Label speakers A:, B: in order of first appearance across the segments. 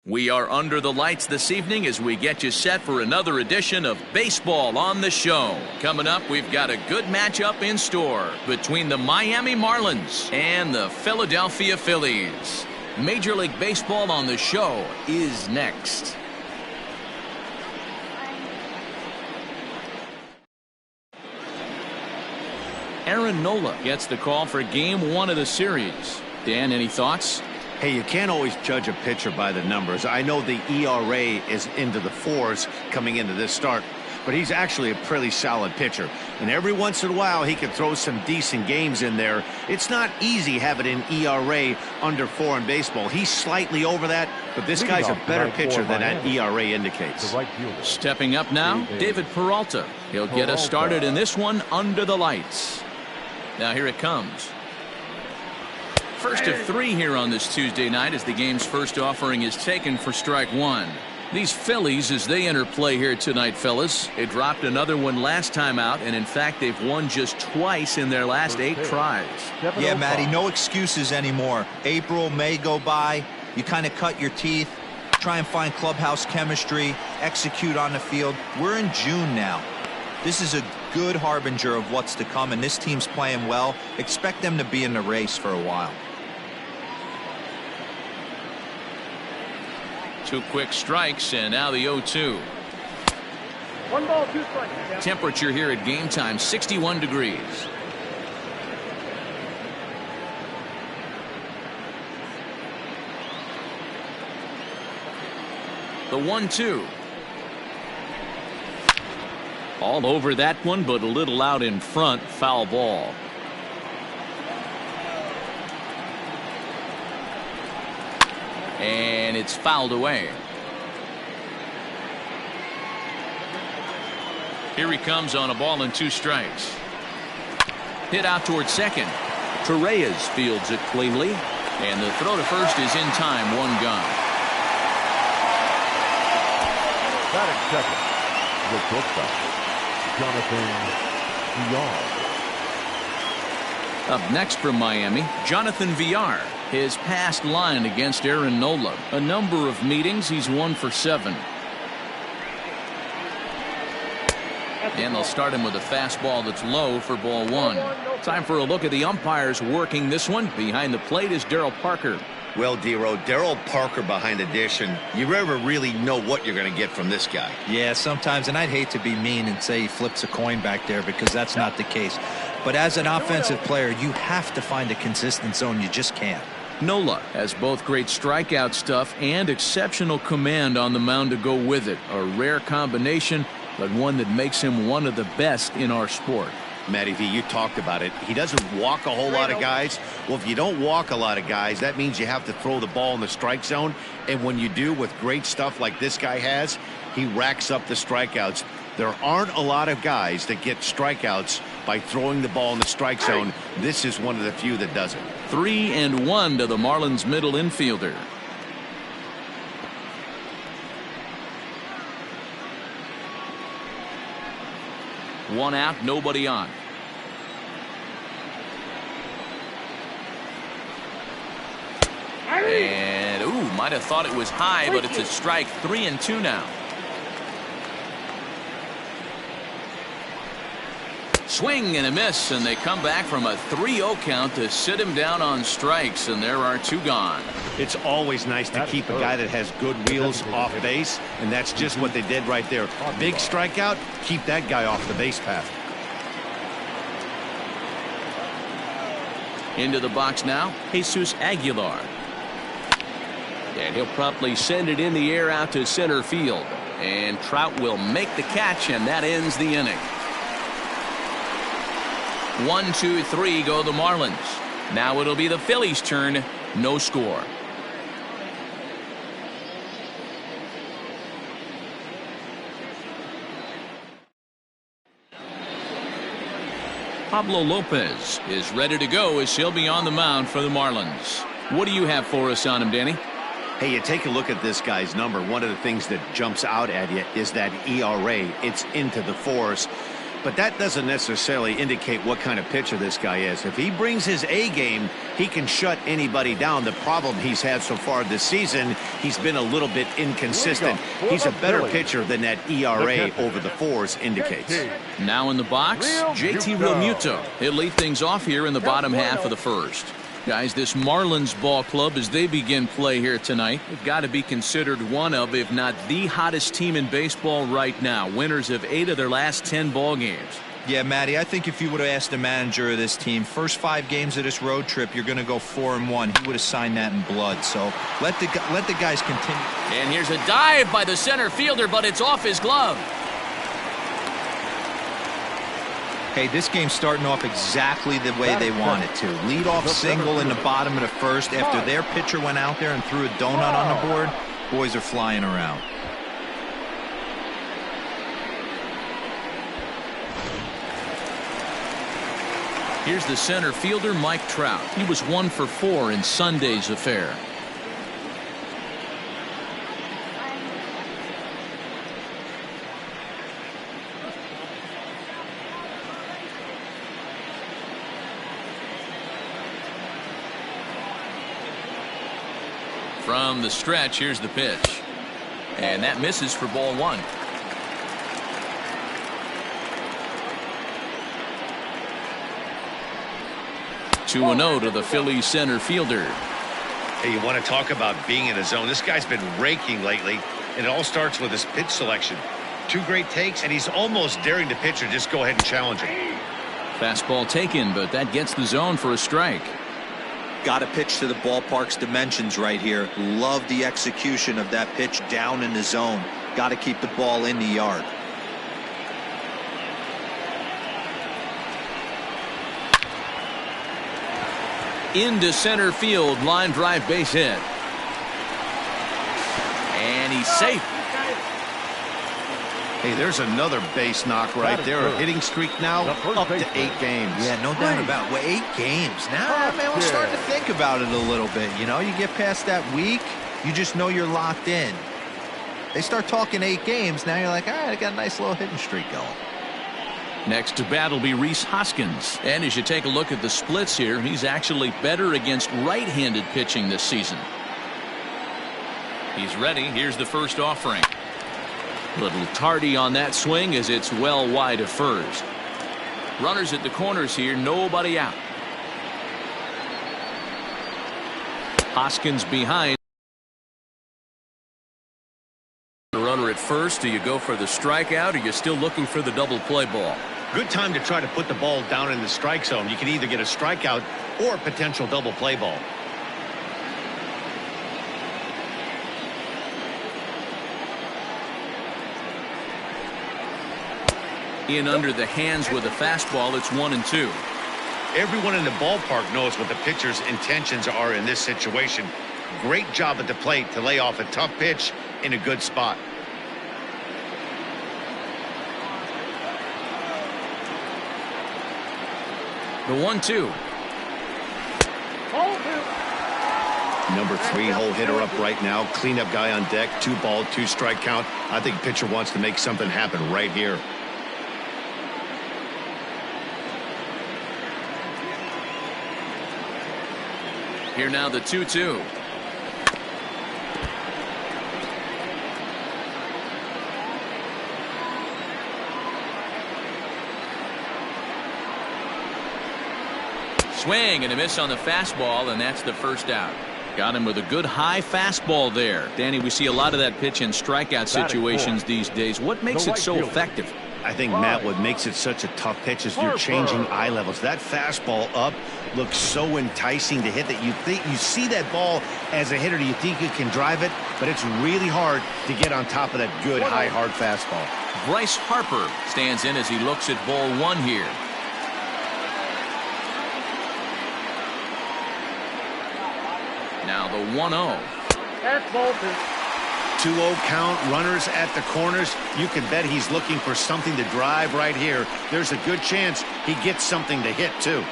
A: We are under the lights this evening as we get you set for another edition of Baseball on the Show. Coming up, we've got a good matchup in store between the Miami Marlins and the Philadelphia Phillies. Major League Baseball on the Show is next. Aaron Nola gets the call for Game 1 of the series. Dan, any thoughts?
B: Hey, you can't always judge a pitcher by the numbers. I know the ERA is into the 4s coming into this start, but he's actually a pretty solid pitcher. And every once in a while, he can throw some decent games in there. It's not easy having an ERA under 4 in baseball. He's slightly over that, but this guy's a better pitcher than that ERA indicates.
A: Stepping up now, David Peralta. He'll get us started in this one under the lights. Now here it comes. First of 3 here on this Tuesday night as the game's first offering is taken for strike 1. These Phillies, as they enter play here tonight, fellas, they dropped another one last time out, and in fact they've won just twice in their last 8 tries.
C: Yeah, Matty, no excuses anymore. April, May go by, you kind of cut your teeth, try and find clubhouse chemistry, execute on the field. We're in June now. This is a good harbinger of what's to come, and this team's playing well. Expect them to be in the race for a while.
A: 2 quick strikes, and now the 0-2.
D: 1 ball, 2 strikes.
A: Temperature here at game time, 61 degrees. The 1-2. All over that one, but a little out in front. Foul ball. And it's fouled away. Here he comes on a ball and 2 strikes. Hit out towards second. Torreyes fields it cleanly, and the throw to first is in time. 1 gone.
D: Batting second, the shortstop, Jonathan Villar.
A: Up next from Miami, Jonathan Villar. His past line against Aaron Nola. A number of meetings, he's 1 for 7. And they'll start him with a fastball that's low for ball 1. Time for a look at the umpires working this one. Behind the plate is Darryl Parker.
B: Well, Dero, Darryl Parker behind the dish, and you never really know what you're going to get from this guy.
C: Yeah, sometimes, and I'd hate to be mean and say he flips a coin back there because that's not the case. But as an offensive player, you have to find a consistent zone. You just can't.
A: Nola has both great strikeout stuff and exceptional command on the mound to go with it. A rare combination, but one that makes him one of the best in our sport.
B: Matty V, you talked about it. He doesn't walk a whole lot of guys. Well, if you don't walk a lot of guys, that means you have to throw the ball in the strike zone. And when you do with great stuff like this guy has, he racks up the strikeouts. There aren't a lot of guys that get strikeouts by throwing the ball in the strike zone. This is one of the few that does it.
A: 3-1 to the Marlins middle infielder. One out, nobody on. And might have thought it was high, but it's a strike. 3-2 now. Swing and a miss, and they come back from a 3-0 count to sit him down on strikes, and there are 2 gone.
B: It's always nice to keep a guy that has good wheels off base, and that's just what they did right there. Big strikeout, keep that guy off the base path.
A: Into the box now, Jesus Aguilar. And he'll promptly send it in the air out to center field. And Trout will make the catch, and that ends the inning. 1, 2, 3 go the Marlins. Now it'll be the Phillies' turn. No score. Pablo Lopez is ready to go as he'll be on the mound for the Marlins. What do you have for us on him, Danny?
B: Hey, you take a look at this guy's number. One of the things that jumps out at you is that ERA. It's into the 4s. but that doesn't necessarily indicate what kind of pitcher this guy is. If he brings his A game, he can shut anybody down. The problem he's had so far this season, he's been a little bit inconsistent. He's a better pitcher than that ERA over the 4s indicates.
A: Now in the box, JT Realmuto. He'll lead things off here in the bottom half of the first. Guys, this Marlins ball club, as they begin play here tonight, they've got to be considered one of, if not the hottest team in baseball right now. Winners of 8 of their last 10 ball games.
C: Yeah, Matty, I think if you would have asked the manager of this team, first 5 games of this road trip, you're going to go 4-1. He would have signed that in blood. So let the guys continue.
A: And here's a dive by the center fielder, but it's off his glove.
C: Hey, this game's starting off exactly the way they want it to. Lead off single in the bottom of the first after their pitcher went out there and threw a donut on the board. Boys are flying around.
A: Here's the center fielder, Mike Trout. He was 1 for 4 in Sunday's affair. From the stretch, here's the pitch. And that misses for ball 1. Two 2-0 to the Phillies center fielder.
B: Hey, you want to talk about being in a zone? This guy's been raking lately, and it all starts with his pitch selection. 2 great takes, and he's almost daring the pitcher just go ahead and challenge him.
A: Fastball taken, but that gets the zone for a strike.
C: Got to pitch to the ballpark's dimensions right here. Love the execution of that pitch down in the zone. Got to keep the ball in the yard.
A: Into center field, line drive, base hit. And he's safe.
B: Hey, there's another base knock right there. A hitting streak now up to 8 games.
C: Yeah, no doubt about it. Well, 8 games. Now, man, we're starting to think about it a little bit. You know, you get past that week, you just know you're locked in. They start talking 8 games, now you're like, all right, I got a nice little hitting streak going.
A: Next to bat will be Rhys Hoskins. And as you take a look at the splits here, he's actually better against right-handed pitching this season. He's ready. Here's the first offering. A little tardy on that swing as it's well wide of first. Runners at the corners here, nobody out. Hoskins behind. The runner at first. Do you go for the strikeout, or are you still looking for the double play ball?
B: Good time to try to put the ball down in the strike zone. You can either get a strikeout or a potential double play ball.
A: In under the hands with a fastball. It's 1-2.
B: Everyone in the ballpark knows what the pitcher's intentions are in this situation. Great job at the plate to lay off a tough pitch in a good spot.
A: The 1-2.
B: Number 3 hole hitter up right now. Cleanup guy on deck. 2 ball, 2 strike count. I think pitcher wants to make something happen right here.
A: Here now the 2-2. Swing and a miss on the fastball, and that's the first out. Got him with a good high fastball there. Danny, we see a lot of that pitch in strikeout situations these days. What makes it so effective?
B: I think, Matt, what makes it such a tough pitch is you're changing eye levels. That fastball up looks so enticing to hit that you see that ball as a hitter, you think you can drive it, but it's really hard to get on top of that good high hard fastball.
A: Bryce Harper stands in as he looks at ball 1 here. Now the 1-0.
D: That's Bolton.
B: 2-0 count, runners at the corners. You can bet he's looking for something to drive right here. There's a good chance he gets something to hit too.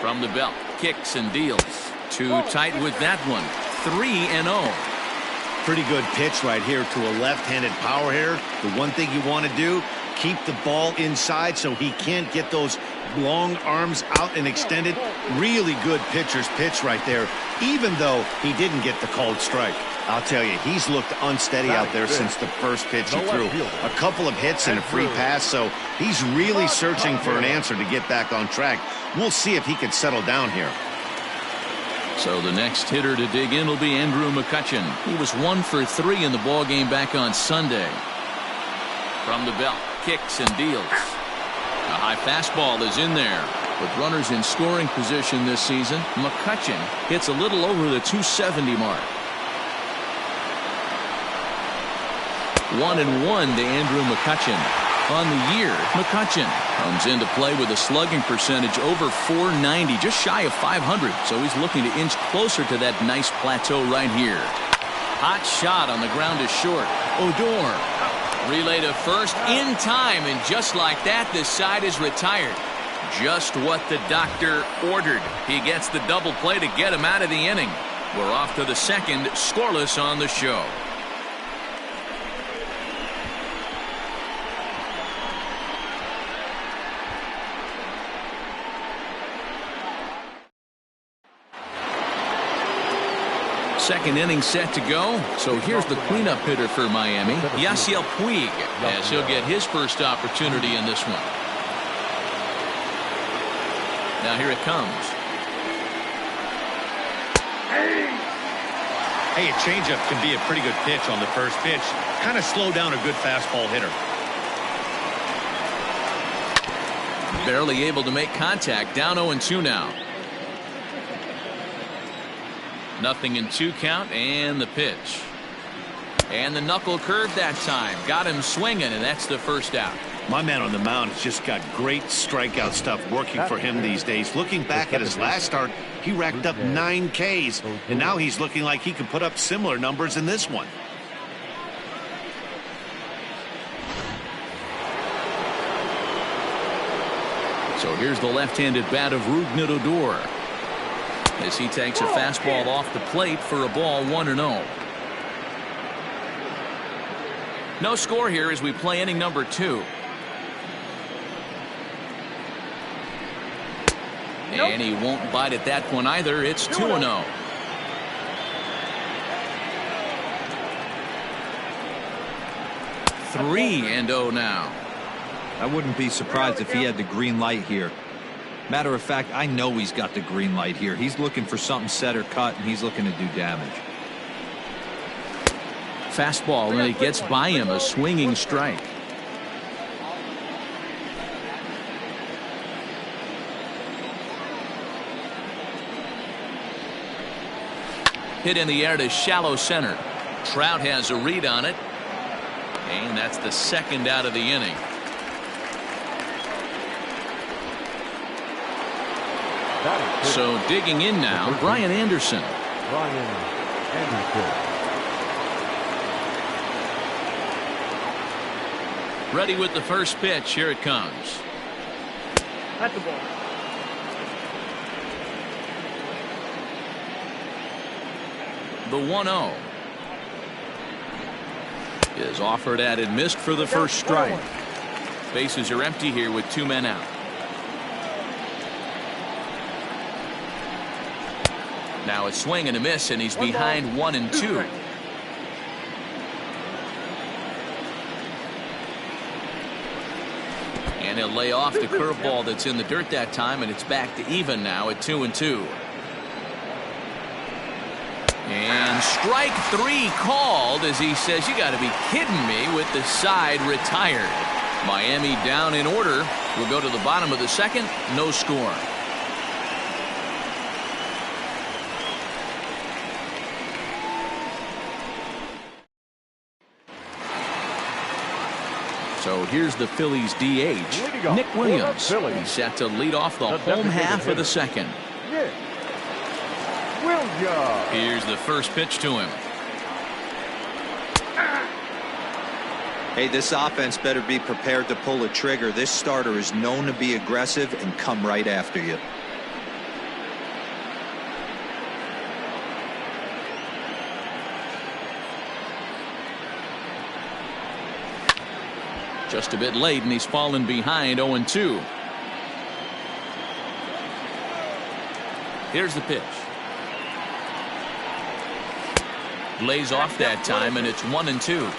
A: From the belt, kicks and deals. Too tight with that one. 3-0.
B: pretty good pitch right here to a left-handed power hitter. The one thing you want to do, keep the ball inside so he can't get those long arms out and extended. Really good pitcher's pitch right there, even though he didn't get the called strike. I'll tell you, he's looked unsteady out there since the first pitch he threw. A couple of hits and a free pass, so he's really searching for an answer to get back on track. We'll see if he can settle down here.
A: So the next hitter to dig in will be Andrew McCutchen. He was 1 for 3 in the ballgame back on Sunday. From the belt, kicks and deals. A high fastball is in there. With runners in scoring position this season, McCutchen hits a little over the 270 mark. 1-1 to Andrew McCutchen. On the year, McCutchen comes into play with a slugging percentage over 490, just shy of 500. So he's looking to inch closer to that nice plateau right here. Hot shot on the ground is short. Odor. Relay to first in time, and just like that, this side is retired. Just what the doctor ordered. He gets the double play to get him out of the inning. We're off to the second, scoreless on the show. Second inning set to go. So here's the cleanup hitter for Miami, Yasiel Puig, as he'll get his first opportunity in this one. Now here it comes.
B: Hey, a changeup can be a pretty good pitch on the first pitch. Kind of slow down a good fastball hitter.
A: Barely able to make contact. Down 0-2 now. Nothing in 2 count, and the pitch. And the knuckle curve that time. Got him swinging, and that's the first out.
B: My man on the mound has just got great strikeout stuff working for him these days. Looking back at his last start, he racked up 9 Ks, and now he's looking like he could put up similar numbers in this one.
A: So here's the left-handed bat of Rougned Odor, as he takes a fastball off the plate for a ball, 1-0. No score here as we play inning number 2. And he won't bite at that one either. It's 2-0. Three and 0 now.
C: I wouldn't be surprised if he had the green light here. Matter of fact, I know he's got the green light here. He's looking for something set or cut, and he's looking to do damage.
A: Fastball, and it gets by him, a swinging strike. Hit in the air to shallow center. Trout has a read on it, and that's the second out of the inning. So digging in now, Brian Anderson. Ready with the first pitch. Here it comes.
D: At the ball.
A: The 1-0 is offered at and missed for the first strike. Bases are empty here with 2 men out. Now a swing and a miss, and he's behind 1-2. And he'll lay off the curveball that's in the dirt that time, and it's back to even now at 2-2. And strike 3 called, as he says, you got to be kidding me, with the side retired. Miami down in order. We'll go to the bottom of the second. No score. So here's the Phillies DH, Nick Williams. He's set to lead off the home half of the second. Here's the first pitch to him.
C: Hey, this offense better be prepared to pull a trigger. This starter is known to be aggressive and come right after you.
A: Just a bit late, and he's fallen behind 0-2. Here's the pitch. Lays off that time, and it's 1-2.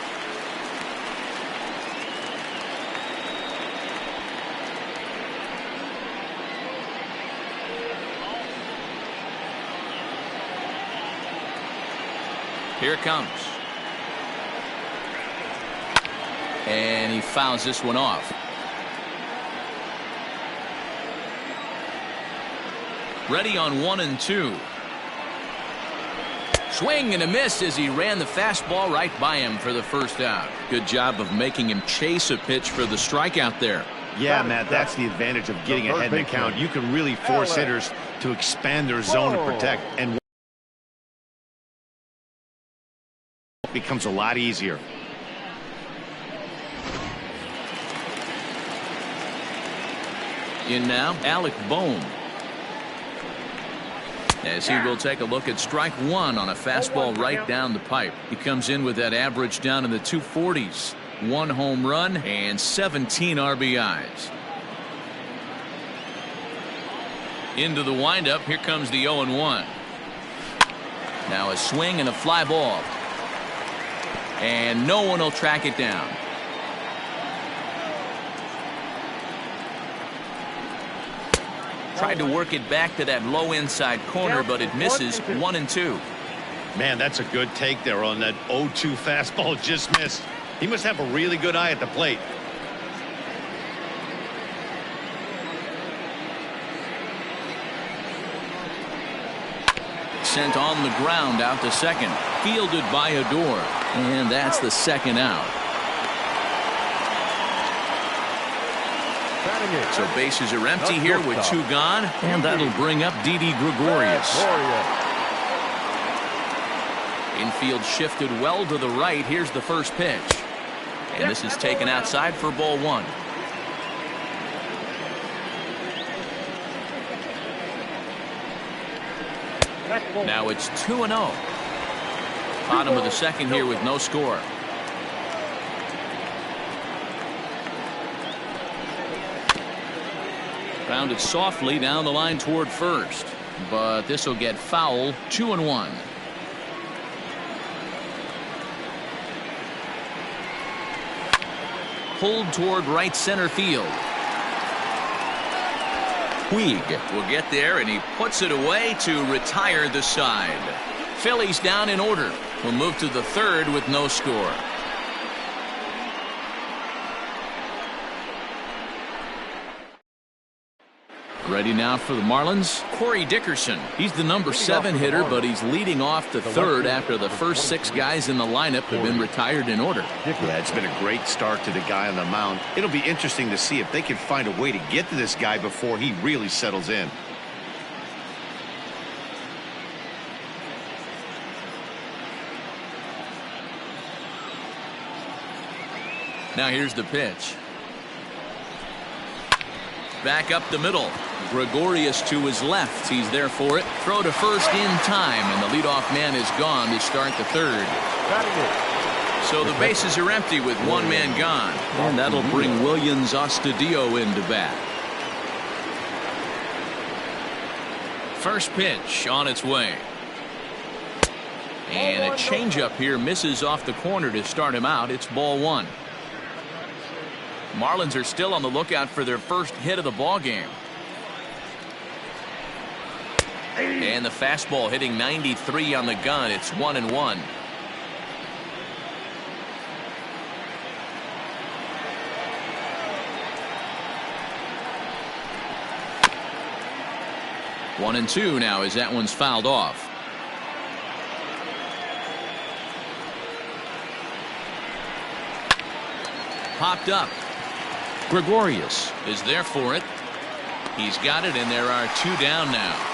A: Here it comes. And he fouls this one off. Ready on 1-2. Swing and a miss as he ran the fastball right by him for the first out. Good job of making him chase a pitch for the strikeout there.
B: Yeah, Matt, that's the advantage of getting ahead in the count. You can really force hitters to expand their zone to protect, and it becomes a lot easier.
A: In now, Alec Bohm. As he will take a look at strike one on a fastball right down the pipe. He comes in with that average down in the 240s. 1 home run and 17 RBIs. Into the windup. Here comes the 0-1. Now a swing and a fly ball. And no one will track it down. Tried to work it back to that low inside corner, but it misses. 1-2.
B: Man, that's a good take there on that 0-2 fastball. Just missed. He must have a really good eye at the plate.
A: Sent on the ground out to second. Fielded by Adore. And that's the second out. So bases are empty here with 2 gone, and that'll bring up Didi Gregorius. Infield shifted well to the right. Here's the first pitch, and this is taken outside for ball 1. Now it's 2-0. Bottom of the second here with no score. Grounded softly down the line toward first, but this will get foul. 2-1. Pulled toward right center field. Puig will get there, and he puts it away to retire the side. Phillies down in order. We'll move to the third with no score. Ready now for the Marlins, Corey Dickerson. He's the number 7 hitter, but he's leading off the third after the first 6 guys in the lineup have been retired in order.
B: Yeah, it's been a great start to the guy on the mound. It'll be interesting to see if they can find a way to get to this guy before he really settles in.
A: Now here's the pitch. Back up the middle. Gregorius to his left. He's there for it. Throw to first in time, and the leadoff man is gone to start the third. So the bases are empty with 1 man gone, and that'll bring Williams Astudillo into bat. First pitch on its way. And a changeup here misses off the corner to start him out. It's ball 1. Marlins are still on the lookout for their first hit of the ball game. And the fastball hitting 93 on the gun. It's 1-1. One and two now as that one's fouled off. Popped up. Gregorius is there for it. He's got it, and there are 2 down now.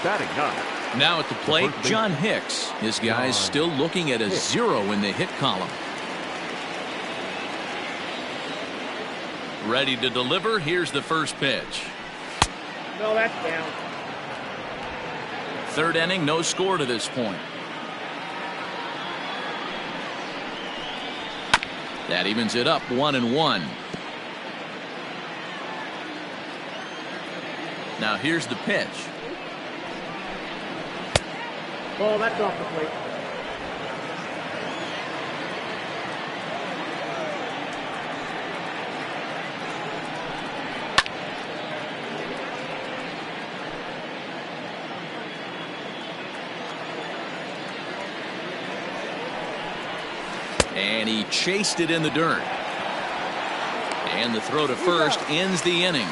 E: Batting 9.
A: Now at the plate, John Hicks. His guy's still looking at a 0 in the hit column. Ready to deliver. Here's the first pitch.
D: No, that's down.
A: Third inning, no score to this point. That evens it up 1-1. Now here's the pitch.
D: Ball, that's off the plate.
A: And he chased it in the dirt. And the throw to first ends the inning.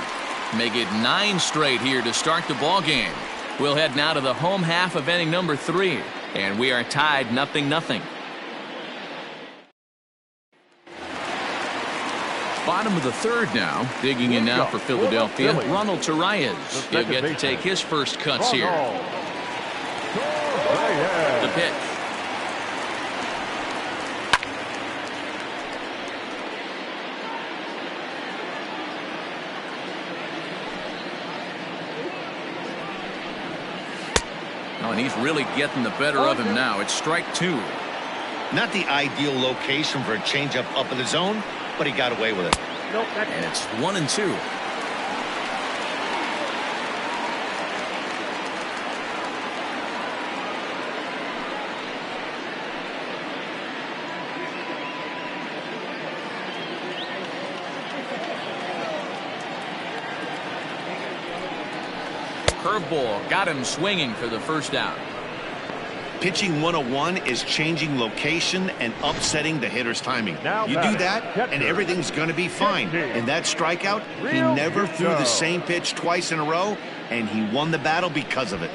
A: Make it 9 straight here to start the ball game. We'll head now to the home half of inning number 3. And we are tied 0-0. Bottom of the third now. Digging in now for Philadelphia, Ronald Torreyes. He'll get to take his first cuts here. The pitch. Oh, and he's really getting the better of him now. It's strike 2.
B: Not the ideal location for a changeup up in the zone, but he got away with it.
D: Nope,
A: and it's 1-2. Curveball got him swinging for the first out.
B: Pitching 101 is changing location and upsetting the hitter's timing. You do that, and everything's going to be fine. In that strikeout, he never threw the same pitch twice in a row, and he won the battle because of it.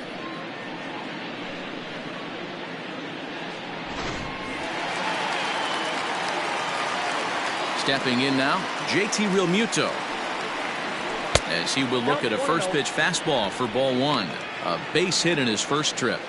A: Stepping in now, JT Realmuto, as he will look at a first pitch fastball for ball 1. A base hit in his first trip.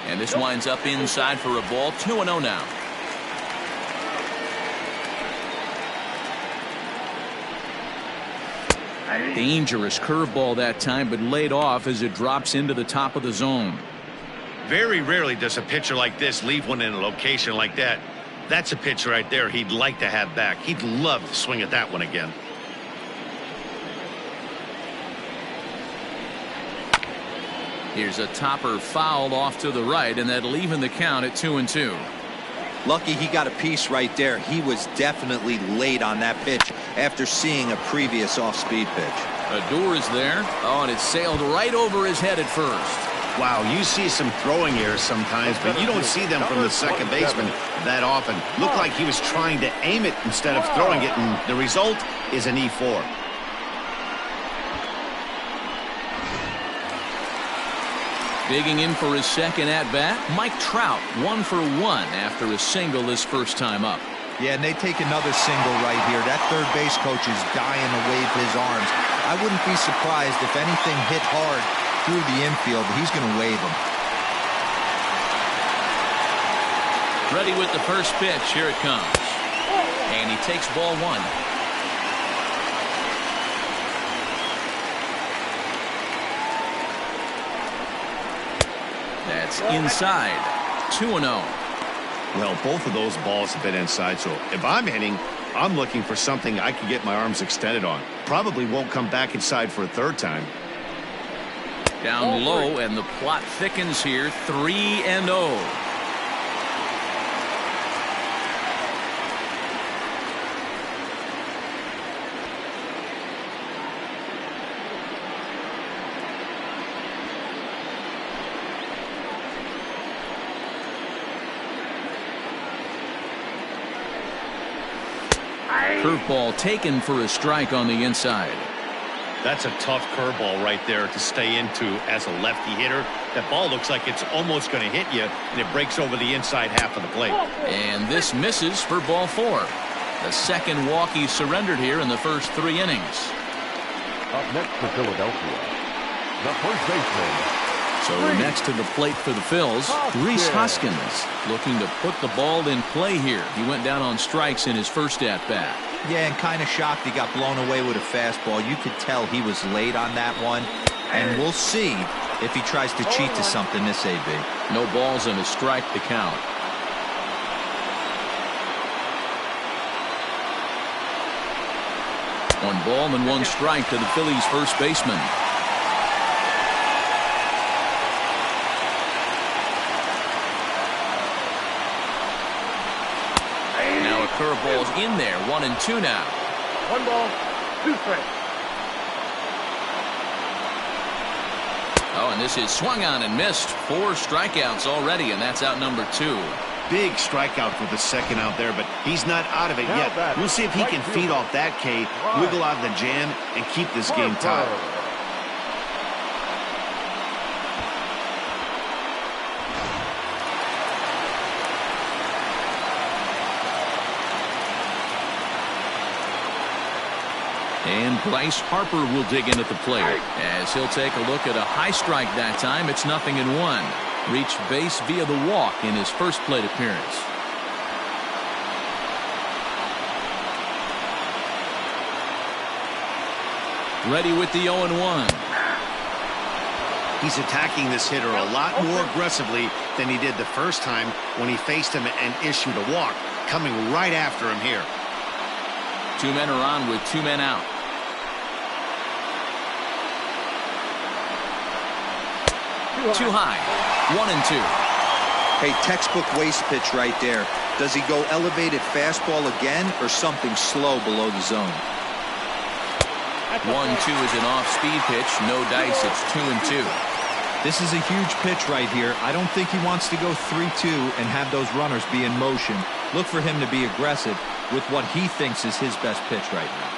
A: And this winds up inside for a ball. 2-0 now. Dangerous curveball that time, but laid off as it drops into the top of the zone.
B: Very rarely does a pitcher like this leave one in a location like that. That's a pitch right there he'd like to have back. He'd love to swing at that one again.
A: Here's a topper fouled off to the right, and that'll even the count at 2-2.
C: Lucky he got a piece right there. He was definitely late on that pitch after seeing a previous off-speed pitch.
A: Adore is there. Oh, and it sailed right over his head at first.
B: Wow, you see some throwing errors sometimes, but you don't see them from the second baseman that often. Looked like he was trying to aim it instead of throwing it, and the result is an E4.
A: Digging in for his second at-bat, Mike Trout, 1 for 1 after a single his first time up.
C: Yeah, and they take another single right here. That third base coach is dying to wave his arms. I wouldn't be surprised if anything hit hard through the infield. He's going to wave them.
A: Ready with the first pitch. Here it comes. And he takes ball 1. That's inside. 2-0.
B: Well, both of those balls have been inside, so if I'm hitting, I'm looking for something I can get my arms extended on. Probably won't come back inside for a third time.
A: Down low, and the plot thickens here. 3-0. Curveball taken for a strike on the inside.
B: That's a tough curveball right there to stay into as a lefty hitter. That ball looks like it's almost going to hit you, and it breaks over the inside half of the plate.
A: And this misses for ball 4. The second walk he surrendered here in the first 3 innings.
E: Up next for Philadelphia, the first baseman,
A: So next to the plate for the Phils, Rhys Hoskins looking to put the ball in play here. He went down on strikes in his first at-bat.
C: Yeah, and kind of shocked he got blown away with a fastball. You could tell he was late on that one. And we'll see if he tries to cheat to something this AB.
A: No balls and a strike to count. One ball and one strike to the Phillies first baseman. Now a curveball's in there. 1-2 now.
D: 1 ball, 2 strikes.
A: Oh, and this is swung on and missed. 4 strikeouts already, and that's out number 2.
B: Big strikeout with the second out there, but he's not out of it yet. We'll see if he can feed off that K, wiggle out of the jam, and keep this game tied.
A: And Bryce Harper will dig in at the plate as he'll take a look at a high strike that time. It's 0-1. Reached base via the walk in his first plate appearance. Ready with the 0-1.
B: He's attacking this hitter a lot more aggressively than he did the first time when he faced him and issued a walk. Coming right after him here.
A: 2 men are on with 2 men out. Too high. 1-2.
C: Hey, textbook waste pitch right there. Does he go elevated fastball again or something slow below the zone?
A: 1-2 is an off-speed pitch. No dice. It's 2-2.
C: This is a huge pitch right here. I don't think he wants to go 3-2 and have those runners be in motion. Look for him to be aggressive with what he thinks is his best pitch right now.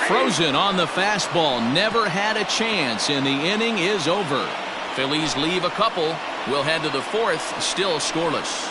A: Frozen on the fastball. Never had a chance, and the inning is over. Phillies leave a couple. We'll head to the 4th, still scoreless.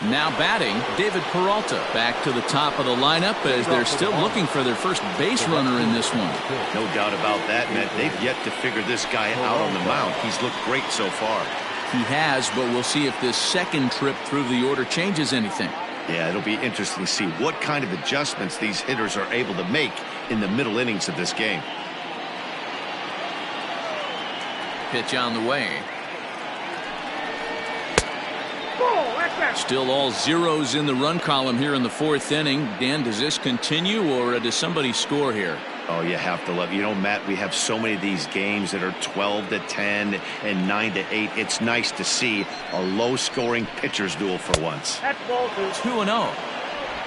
A: Now batting, David Peralta back to the top of the lineup as they're still looking for their first base runner in this one.
B: No doubt about that, Matt. They've yet to figure this guy out on the mound. He's looked great so far.
A: He has, but we'll see if this second trip through the order changes anything.
B: Yeah, it'll be interesting to see what kind of adjustments these hitters are able to make in the middle innings of this game.
A: Pitch on the way. Still all zeros in the run column here in the 4th inning. Dan, does this continue or does somebody score here?
B: Oh, you have to love. You know, Matt, we have so many of these games that are 12-10 and 9-8. It's nice to see a low-scoring pitcher's duel for once.
D: That's ball
A: 2-0.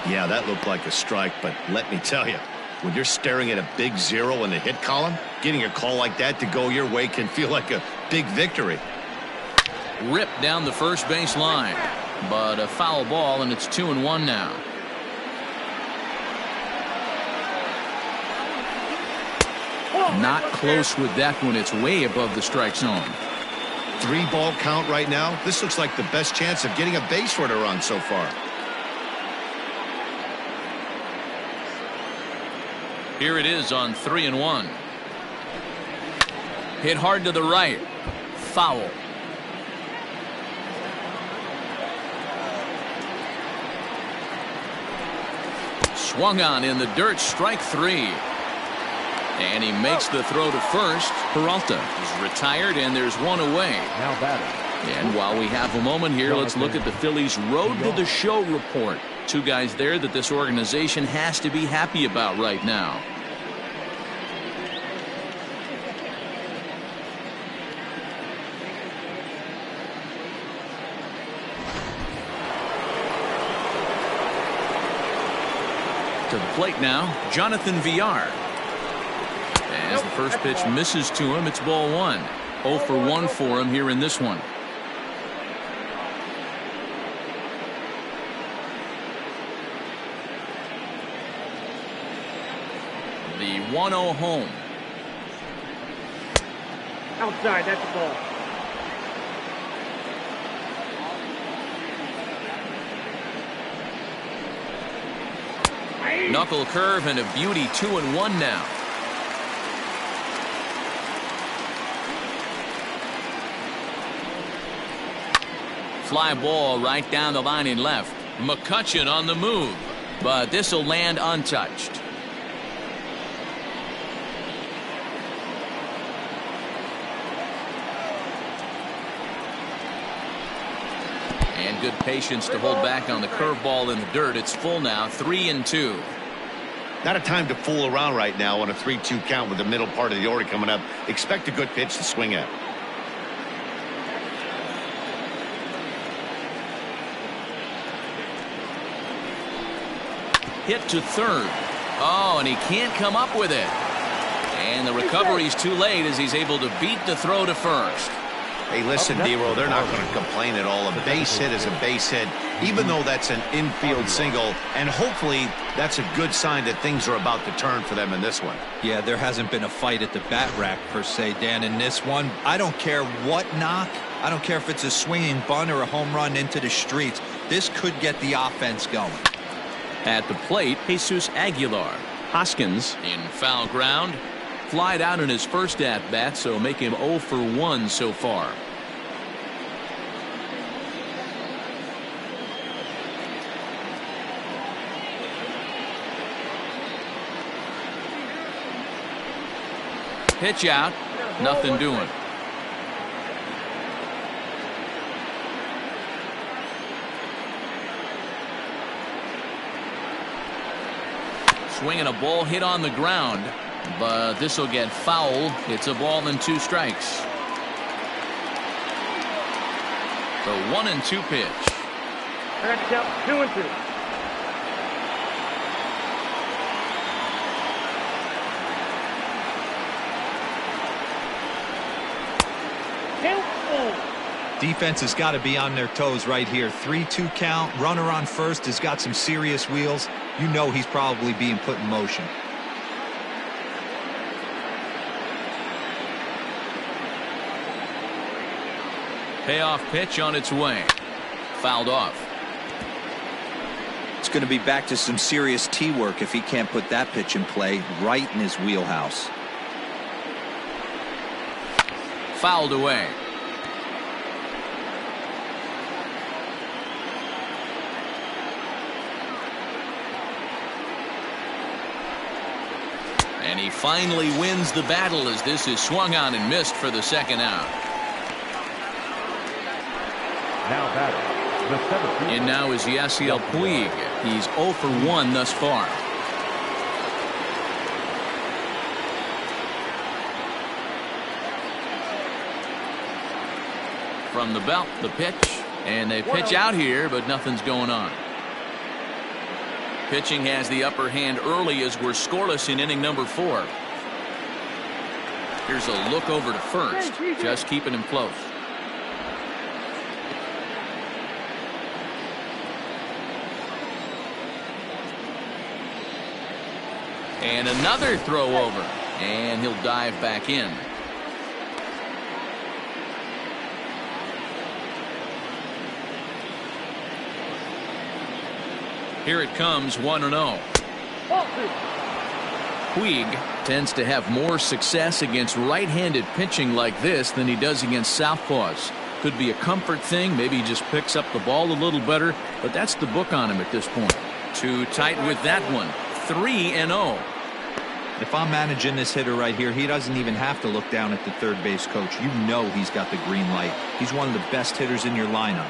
B: Yeah, that looked like a strike, but let me tell you, when you're staring at a big 0 in the hit column, getting a call like that to go your way can feel like a big victory.
A: Ripped down the first base line, but a foul ball, and it's 2-1 now. Not close with that one. It's way above the strike zone.
B: 3-ball count right now. This looks like the best chance of getting a base runner on so far.
A: Here it is on 3-1. Hit hard to the right. Foul. Swung on in the dirt. Strike 3. And he makes the throw to first. Peralta is retired, and there's one away.
E: Now batting.
A: And while we have a moment here, let's look at the Phillies' road to the show report. 2 guys there that this organization has to be happy about right now. To the plate now, Jonathan Villar. As the first pitch misses to him, it's ball 1. 0 for 1 for him here in this one. The 1-0 home.
D: Outside, that's a ball.
A: Knuckle curve and a beauty. 2-1 now. Fly ball right down the line in left. McCutchen on the move, but this will land untouched. And good patience to hold back on the curveball in the dirt. It's full now, 3-2.
B: Not a time to fool around right now on a 3-2 count with the middle part of the order coming up. Expect a good pitch to swing at.
A: Hit to third. Oh, and he can't come up with it. And the recovery's too late as he's able to beat the throw to first.
B: Hey, listen, D-Roll, they're not going to complain at all. A base hit is a base hit, even though that's an infield single. And hopefully that's a good sign that things are about to turn for them in this one.
C: Yeah, there hasn't been a fight at the bat rack, per se, Dan, in this one. I don't care what knock. I don't care if it's a swinging bunt or a home run into the streets. This could get the offense going.
A: At the plate, Jesus Aguilar. Hoskins in foul ground. Flied out in his first at-bat, so make him 0 for 1 so far. Pitch out. Nothing doing. Swinging a ball hit on the ground, but this will get foul. It's a ball and 2 strikes. The 1-2 pitch.
D: I got to count 2-2.
C: Defense has got to be on their toes right here. 3-2 count. Runner on first has got some serious wheels. You know he's probably being put in motion.
A: Payoff pitch on its way. Fouled off.
C: It's going to be back to some serious tee work if he can't put that pitch in play right in his wheelhouse.
A: Fouled away. And he finally wins the battle as this is swung on and missed for the second out.
E: Now batting, the 17th.
A: And now is Yasiel Puig. He's 0 for 1 thus far. From the belt, the pitch. And they pitch out here, but nothing's going on. Pitching has the upper hand early as we're scoreless in inning number 4. Here's a look over to first, just keeping him close. And another throw over, and he'll dive back in. Here it comes, 1-0. Puig tends to have more success against right-handed pitching like this than he does against southpaws. Could be a comfort thing. Maybe he just picks up the ball a little better, but that's the book on him at this point. Too tight with that one. 3-0.
C: If I'm managing this hitter right here, he doesn't even have to look down at the third base coach. You know he's got the green light. He's one of the best hitters in your lineup.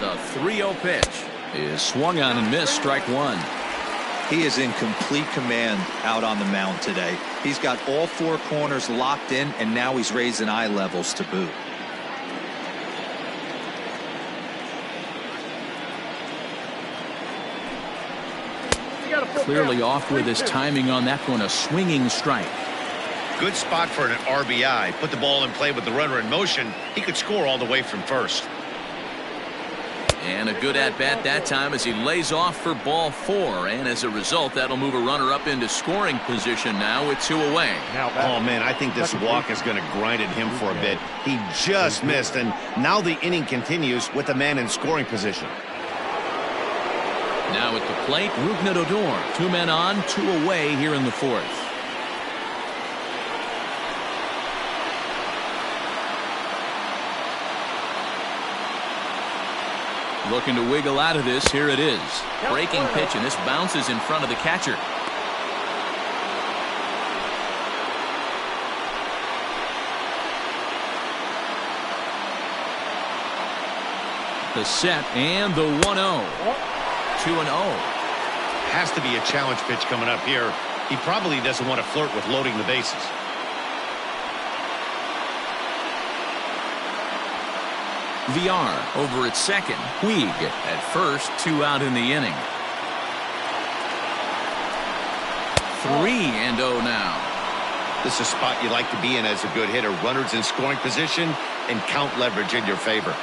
A: The 3-0 pitch is swung on and missed, strike 1.
C: He is in complete command out on the mound today. He's got all 4 corners locked in, and now he's raising eye levels to boot.
A: Clearly off with his timing on that one, a swinging strike.
B: Good spot for an RBI. Put the ball in play with the runner in motion. He could score all the way from first.
A: And a good at-bat that time as he lays off for ball 4. And as a result, that'll move a runner up into scoring position now with 2 away.
B: Oh, man, I think this walk is going to grind at him for a bit. He just missed, and now the inning continues with the man in scoring position.
A: Now at the plate, Rougned Odor. 2 men on, 2 away here in the 4th. Looking to wiggle out of this. Here it is. Breaking pitch, and this bounces in front of the catcher. The set and the 1-0. 2-0.
B: Has to be a challenge pitch coming up here. He probably doesn't want to flirt with loading the bases.
A: VR over at second. Puig at first. 2 out in the inning. 3-0 now.
B: This is a spot you like to be in as a good hitter. Runners in scoring position and count leverage in your favor.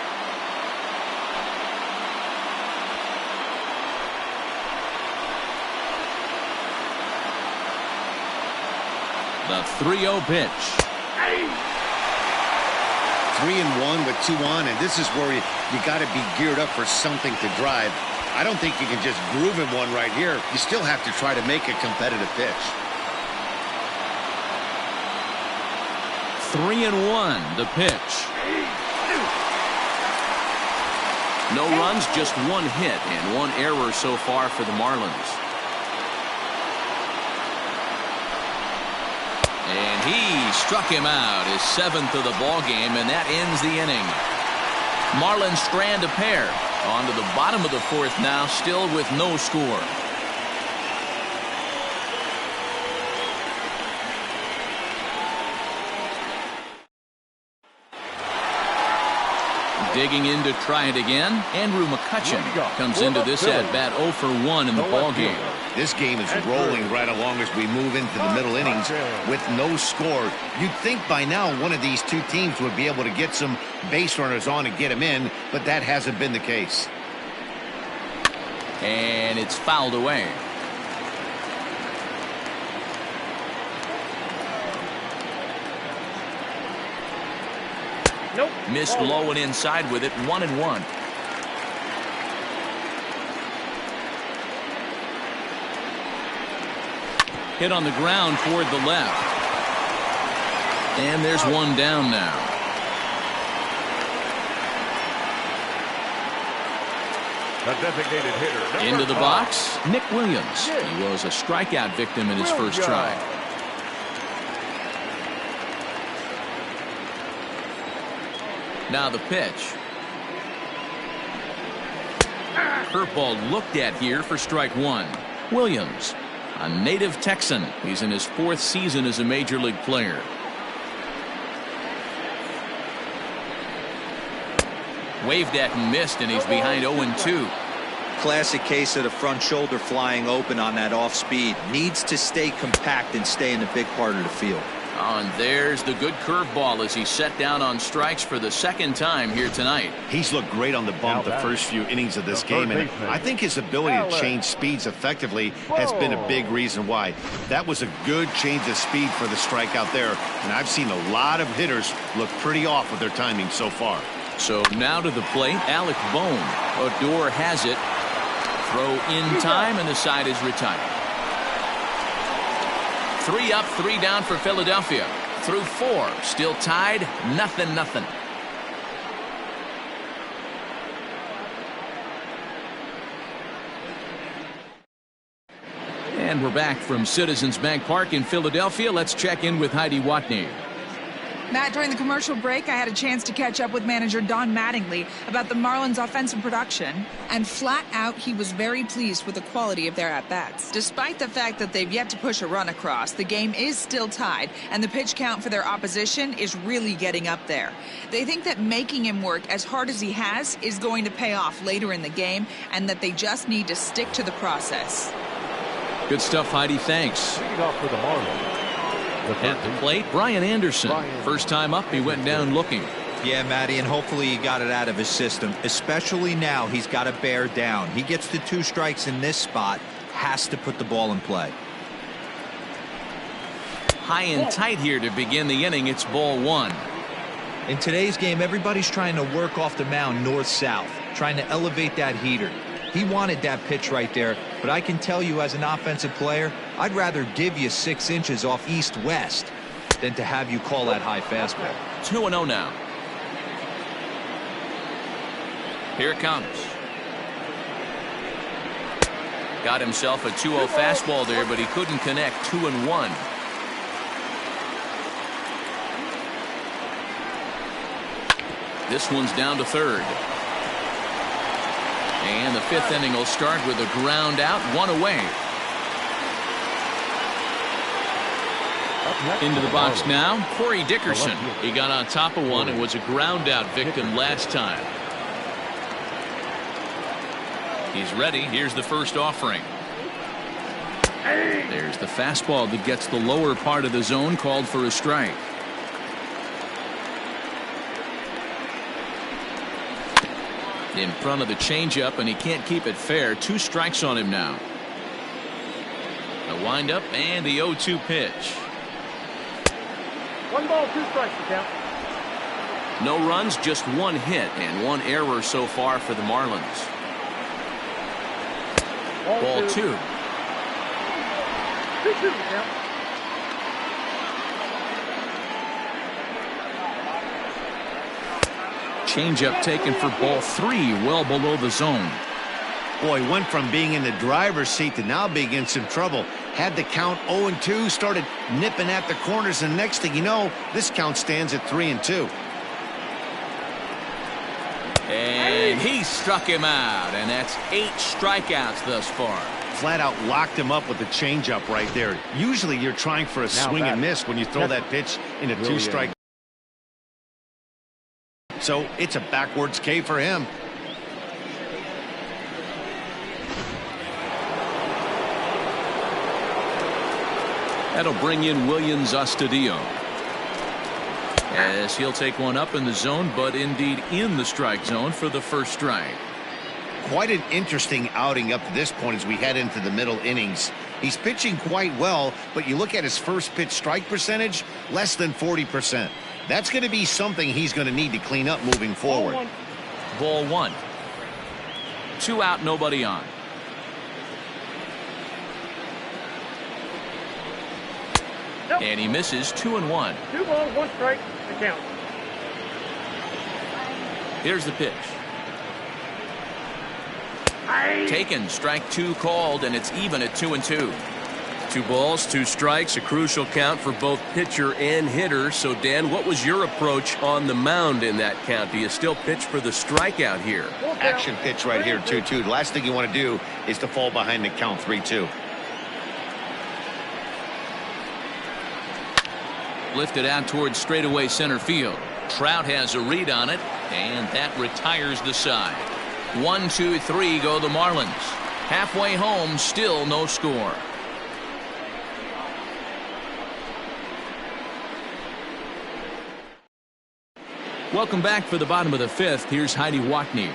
A: The 3-0 pitch.
B: 3-1 with 2 on, and this is where you got to be geared up for something to drive. I don't think you can just groove him one right here. You still have to try to make a competitive pitch.
A: 3-1 the pitch. No runs, just 1 hit and 1 error so far for the Marlins. And he struck him out, his 7th of the ball game, and that ends the inning. Marlins strand a pair. On to the bottom of the 4th now, still with no score. Digging in to try it again, Andrew McCutchen comes into this at-bat 0 for 1 in the ball game.
B: This game is rolling right along as we move into the middle innings with no score. You'd think by now one of these 2 teams would be able to get some base runners on and get them in, but that hasn't been the case.
A: And it's fouled away.
D: Nope.
A: Missed low and inside with it. 1-1. Hit on the ground toward the left. And there's 1 down now.
E: The designated hitter.
A: Into the box, Nick Williams. He was a strikeout victim in his first try. Now the pitch. Curveball looked at here for strike 1. Williams, a native Texan. He's in his 4th season as a major league player. Waved at and missed, and he's behind 0-2.
C: Classic case of the front shoulder flying open on that off speed. Needs to stay compact and stay in the big part of the field.
A: Oh, and there's the good curveball as he set down on strikes for the 2nd time here tonight.
B: He's looked great on the bump the first few innings of this game, and I think his ability to change speeds effectively has been a big reason why. That was a good change of speed for the strikeout there, and I've seen a lot of hitters look pretty off with their timing so far.
A: So now to the plate, Alec Bohm. Odor has it. Throw in time, and the side is retired. 3 up, 3 down for Philadelphia. Through 4, still tied, 0-0. And we're back from Citizens Bank Park in Philadelphia. Let's check in with Heidi Watney.
F: Matt, during the commercial break, I had a chance to catch up with manager Don Mattingly about the Marlins' offensive production, and flat out, he was very pleased with the quality of their at-bats. Despite the fact that they've yet to push a run across, the game is still tied, and the pitch count for their opposition is really getting up there. They think that making him work as hard as he has is going to pay off later in the game, and that they just need to stick to the process.
A: Good stuff, Heidi. Thanks.
E: Leading off for the Marlins.
A: At the plate, Brian Anderson. First time up, he went down looking.
C: Yeah, Matty, and hopefully he got it out of his system. Especially now, he's got to bear down. He gets the 2 strikes in this spot, has to put the ball in play.
A: High and tight here to begin the inning. It's ball 1.
C: In today's game, everybody's trying to work off the mound north-south, trying to elevate that heater. He wanted that pitch right there, but I can tell you as an offensive player, I'd rather give you 6 inches off east-west than to have you call that high fastball.
A: 2-0 now. Here it comes. Got himself a 2-0 fastball there, but he couldn't connect. 2-1. This one's down to third. And the 5th inning will start with a ground out, 1 away. Into the box now, Corey Dickerson. He got on top of one and was a ground out victim last time. He's ready. Here's the first offering. There's the fastball that gets the lower part of the zone, called for a strike. In front of the changeup, and he can't keep it fair. 2 strikes on him now. The windup and the 0-2 pitch.
D: 1 ball, 2 strikes to count.
A: No runs, just 1 hit and 1 error so far for the Marlins. Ball 2.
D: 2-2 to count.
A: Changeup taken for ball 3, well below the zone.
B: Boy, went from being in the driver's seat to now being in some trouble. Had the count 0-2, started nipping at the corners, and next thing you know, this count stands at 3-2.
A: And he struck him out, and that's 8 strikeouts thus far.
B: Flat out locked him up with the changeup right there. Usually you're trying for a swing and miss when you throw that pitch in a 2-strike. So it's a backwards K for him.
A: That'll bring in Williams Astudillo, as he'll take one up in the zone, but indeed in the strike zone for the first strike.
B: Quite an interesting outing up to this point as we head into the middle innings. He's pitching quite well, but you look at his first pitch strike percentage, less than 40%. That's going to be something he's going to need to clean up moving forward.
A: Ball 1. 2 out, nobody on.
D: Nope.
A: And he misses. 2-1.
D: 2 balls, 1 strike to count.
A: Here's the pitch. Taken. Strike 2 called, and it's even at 2-2. 2 balls, 2 strikes, a crucial count for both pitcher and hitter. So, Dan, what was your approach on the mound in that count? Do you still pitch for the strikeout here?
B: Action pitch right here, 2-2. The last thing you want to do is to fall behind the count 3-2.
A: Lifted out towards straightaway center field. Trout has a read on it, and that retires the side. 1, 2, 3 go the Marlins. Halfway home, still no score. Welcome back for the bottom of the 5th. Here's Heidi Watney.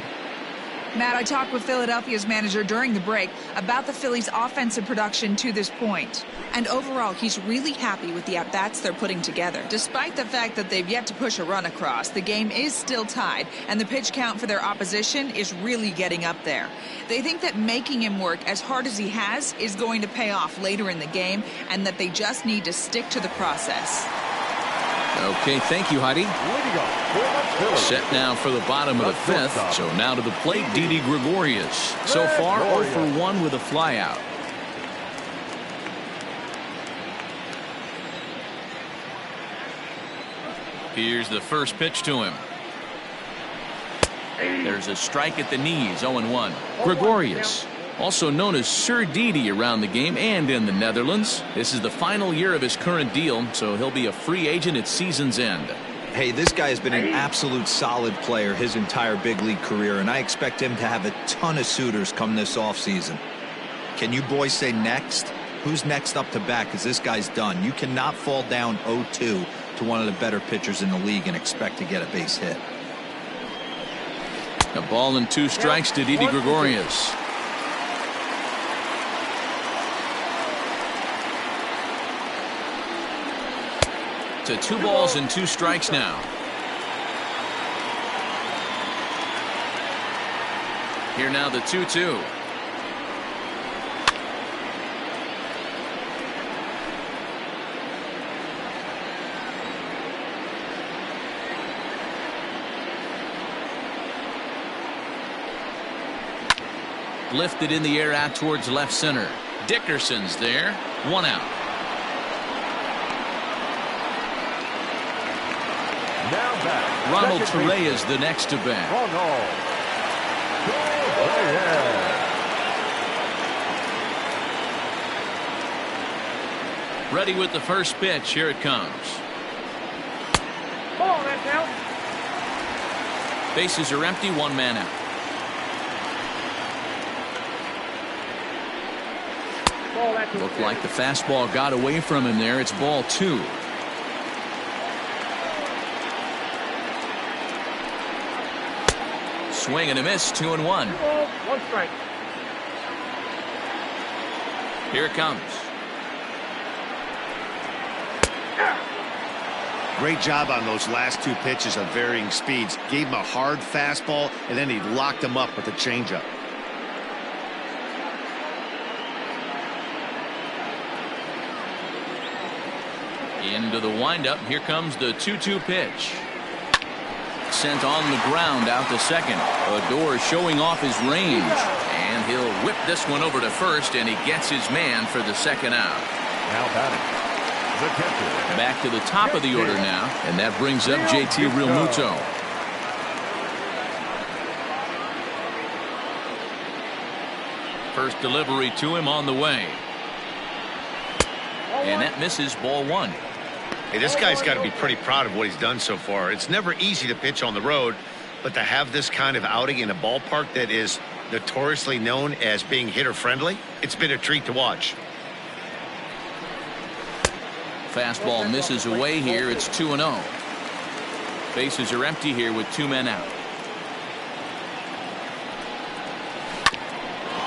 F: Matt, I talked with Philadelphia's manager during the break about the Phillies' offensive production to this point. And overall, he's really happy with the at-bats they're putting together. Despite the fact that they've yet to push a run across, the game is still tied, and the pitch count for their opposition is really getting up there. They think that making him work as hard as he has is going to pay off later in the game, and that they just need to stick to the process.
A: Okay, thank you, Heidi. Set now for the bottom of the 5th. So now to the plate, Didi Gregorius. So far, 0 for 1 with a flyout. Here's the first pitch to him. There's a strike at the knees, 0-1. Gregorius, also known as Sir Didi around the game and in the Netherlands. This is the final year of his current deal, so he'll be a free agent at season's end.
C: Hey, this guy has been an absolute solid player his entire big league career, and I expect him to have a ton of suitors come this offseason. Can you boys say next? Who's next up to bat? Because this guy's done. You cannot fall down 0-2 to one of the better pitchers in the league and expect to get a base hit.
A: A ball and 2 strikes to Didi Gregorius. To 2 balls and 2 strikes now. Here now the 2-2. Lifted in the air out towards left center. Dickerson's there. 1 out.
E: Now back.
A: Ronald Torrey is the next to bat. Ready with the first pitch. Here it comes.
D: Ball, that's out.
A: Bases are empty. 1 man out.
D: Ball, that's out.
A: Looked like the fastball got away from him there. It's ball 2. Swing and a miss. 2-1.
D: 2 balls, 1 strike.
A: Here it comes.
B: Great job on those last 2 pitches of varying speeds. Gave him a hard fastball, and then he locked him up with a changeup.
A: Into the windup. Here comes the 2-2 pitch. Sent on the ground out to second. Odor showing off his range. And he'll whip this one over to first, and he gets his man for the second out.
E: Now batting. The catcher.
A: Back to the top of the order now, and that brings up JT Realmuto. First delivery to him on the way. And that misses. Ball 1.
B: Hey, this guy's got to be pretty proud of what he's done so far. It's never easy to pitch on the road, but to have this kind of outing in a ballpark that is notoriously known as being hitter friendly, it's been a treat to watch.
A: Fastball misses away here. It's 2-0. Bases are empty here with 2 men out.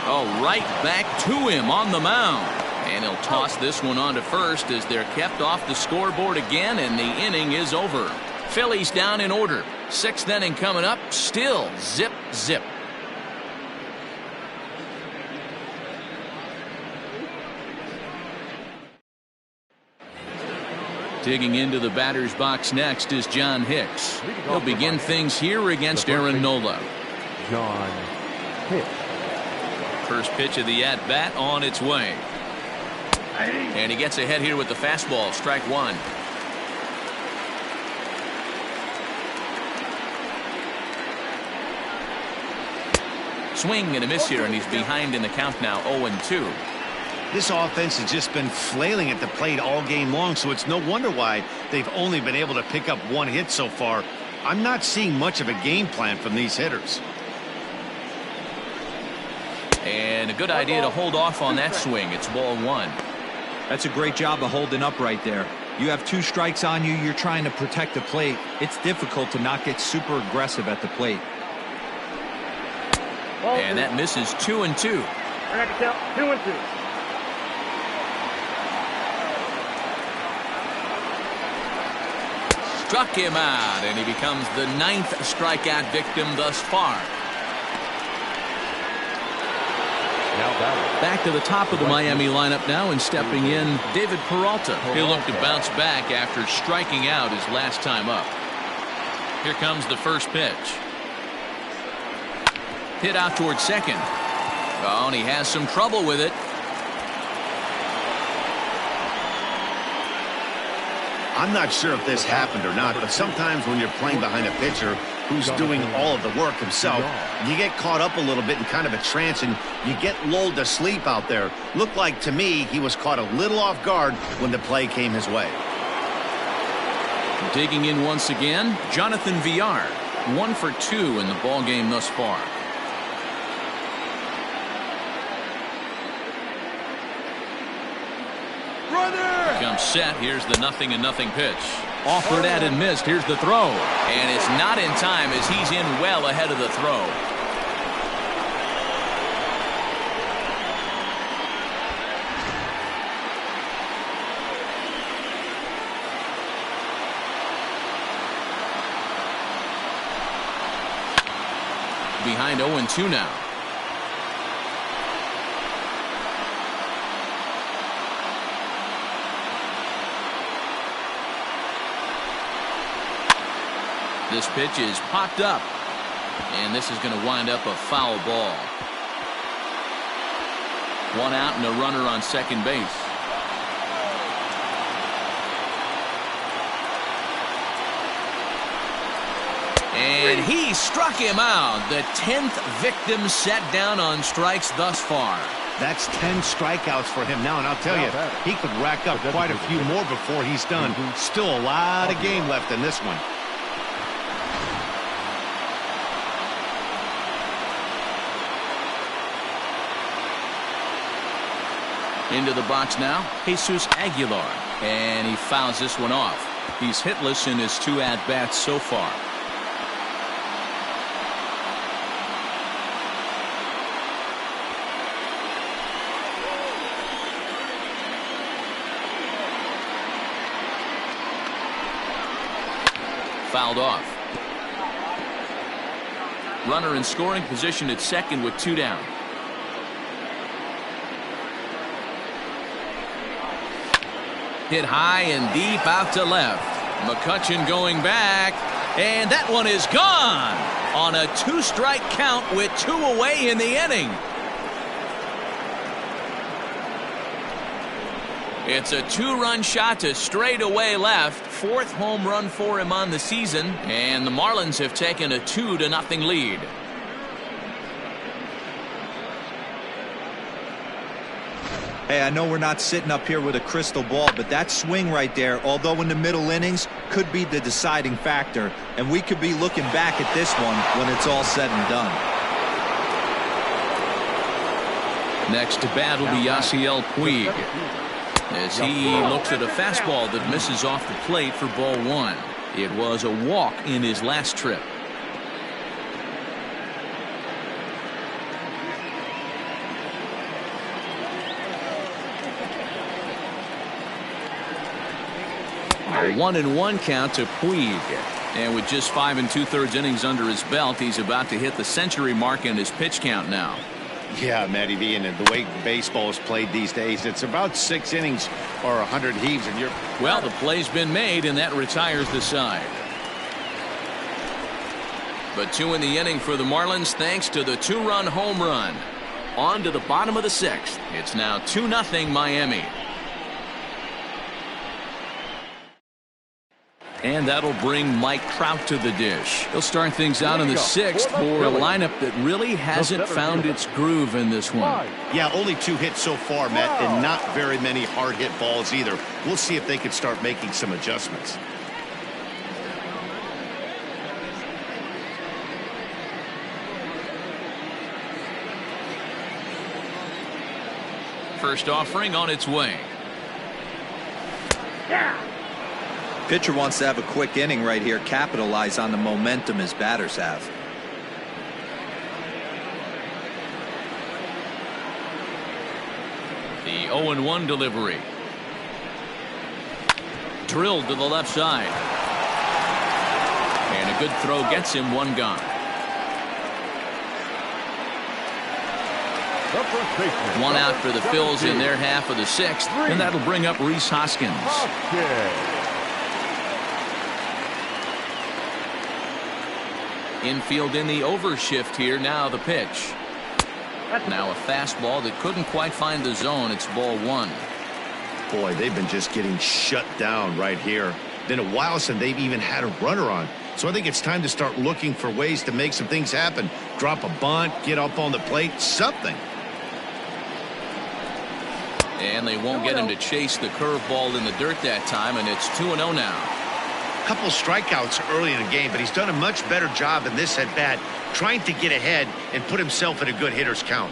A: Oh, right back to him on the mound. And he'll toss this one on to first as they're kept off the scoreboard again, and the inning is over. Phillies down in order. 6th inning coming up. Still zip, zip. Digging into the batter's box next is John Hicks. He'll begin things here against Aaron Nola.
E: John Hicks.
A: First pitch of the at-bat on its way. And he gets ahead here with the fastball. Strike 1. Swing and a miss here, and he's behind in the count now. 0-2.
B: This offense has just been flailing at the plate all game long, so it's no wonder why they've only been able to pick up 1 hit so far. I'm not seeing much of a game plan from these hitters.
A: And a good idea to hold off on that swing. It's ball 1.
C: That's a great job of holding up right there. You have 2 strikes on you. You're trying to protect the plate. It's difficult to not get super aggressive at the plate.
A: And that misses. 2-2.
D: I got to count 2-2.
A: Struck him out, and he becomes the 9th strikeout victim thus far. Back to the top of the Miami lineup now, and stepping in, David Peralta. He'll look to bounce back after striking out his last time up. Here comes the first pitch. Hit out towards second. Oh, and he has some trouble with it.
B: I'm not sure if this happened or not, but sometimes when you're playing behind a pitcher who's doing all of the work himself, you get caught up a little bit in kind of a trance, and you get lulled to sleep out there. Looked like to me he was caught a little off guard when the play came his way.
A: Digging in once again, Jonathan Villar. 1 for 2 in the ball game thus far. Comes set. Here's the 0-0 pitch. Offered at and missed. Here's the throw. And it's not in time as he's in well ahead of the throw. Behind 0-2 now. this pitch is popped up. And this is going to wind up a foul ball. One out and a runner on second base. And he struck him out. The 10th victim set down on strikes thus far.
B: That's 10 strikeouts for him now, and I'll tell you, he could rack up quite a few more before he's done. Still a lot of game left in this one.
A: Into the box now, Jesus Aguilar, and he fouls this one off. He's hitless in his 2 at-bats so far. Fouled off. Runner in scoring position at second with 2 down. Hit high and deep out to left. McCutchen going back, and that one is gone on a 2-strike count with 2 away in the inning. It's a 2-run shot to straightaway left. 4th home run for him on the season, and the Marlins have taken a 2-0 lead.
C: Hey, I know we're not sitting up here with a crystal ball, but that swing right there, although in the middle innings, could be the deciding factor, and we could be looking back at this one when it's all said and done.
A: Next to bat will be Yasiel Puig, as he looks at a fastball that misses off the plate for ball 1. It was a walk in his last trip. A 1-1 count to Puig, and with just 5 2/3 innings under his belt, he's about to hit the century mark in his pitch count now.
B: Yeah, Matty V, and the way baseball is played these days, it's about 6 innings or 100 heaves, and you're...
A: Well, the play's been made, and that retires the side. But 2 in the inning for the Marlins thanks to the 2-run home run. On to the bottom of the 6th. It's now 2-0 Miami. And that'll bring Mike Trout to the dish. He'll start things out in the 6th for a lineup that really hasn't found its groove in this one.
B: Yeah, only 2 hits so far, Matt, and not very many hard hit balls either. We'll see if they can start making some adjustments.
A: First offering on its way.
C: Pitcher wants to have a quick inning right here, capitalize on the momentum his batters have.
A: The 0-1 delivery. Drilled to the left side. And a good throw gets him 1 gone. One out for the Phillies in their half of the 6th, and that'll bring up Rhys Hoskins. Infield in the overshift here. Now the pitch. Now a fastball that couldn't quite find the zone. It's ball 1.
B: Boy, they've been just getting shut down right here. Been a while since they've even had a runner on. So I think it's time to start looking for ways to make some things happen. Drop a bunt, get up on the plate, something.
A: And they won't get him to chase the curveball in the dirt that time, and it's 2-0 now.
B: Couple strikeouts early in the game, but he's done a much better job in this at bat trying to get ahead and put himself in a good hitter's count.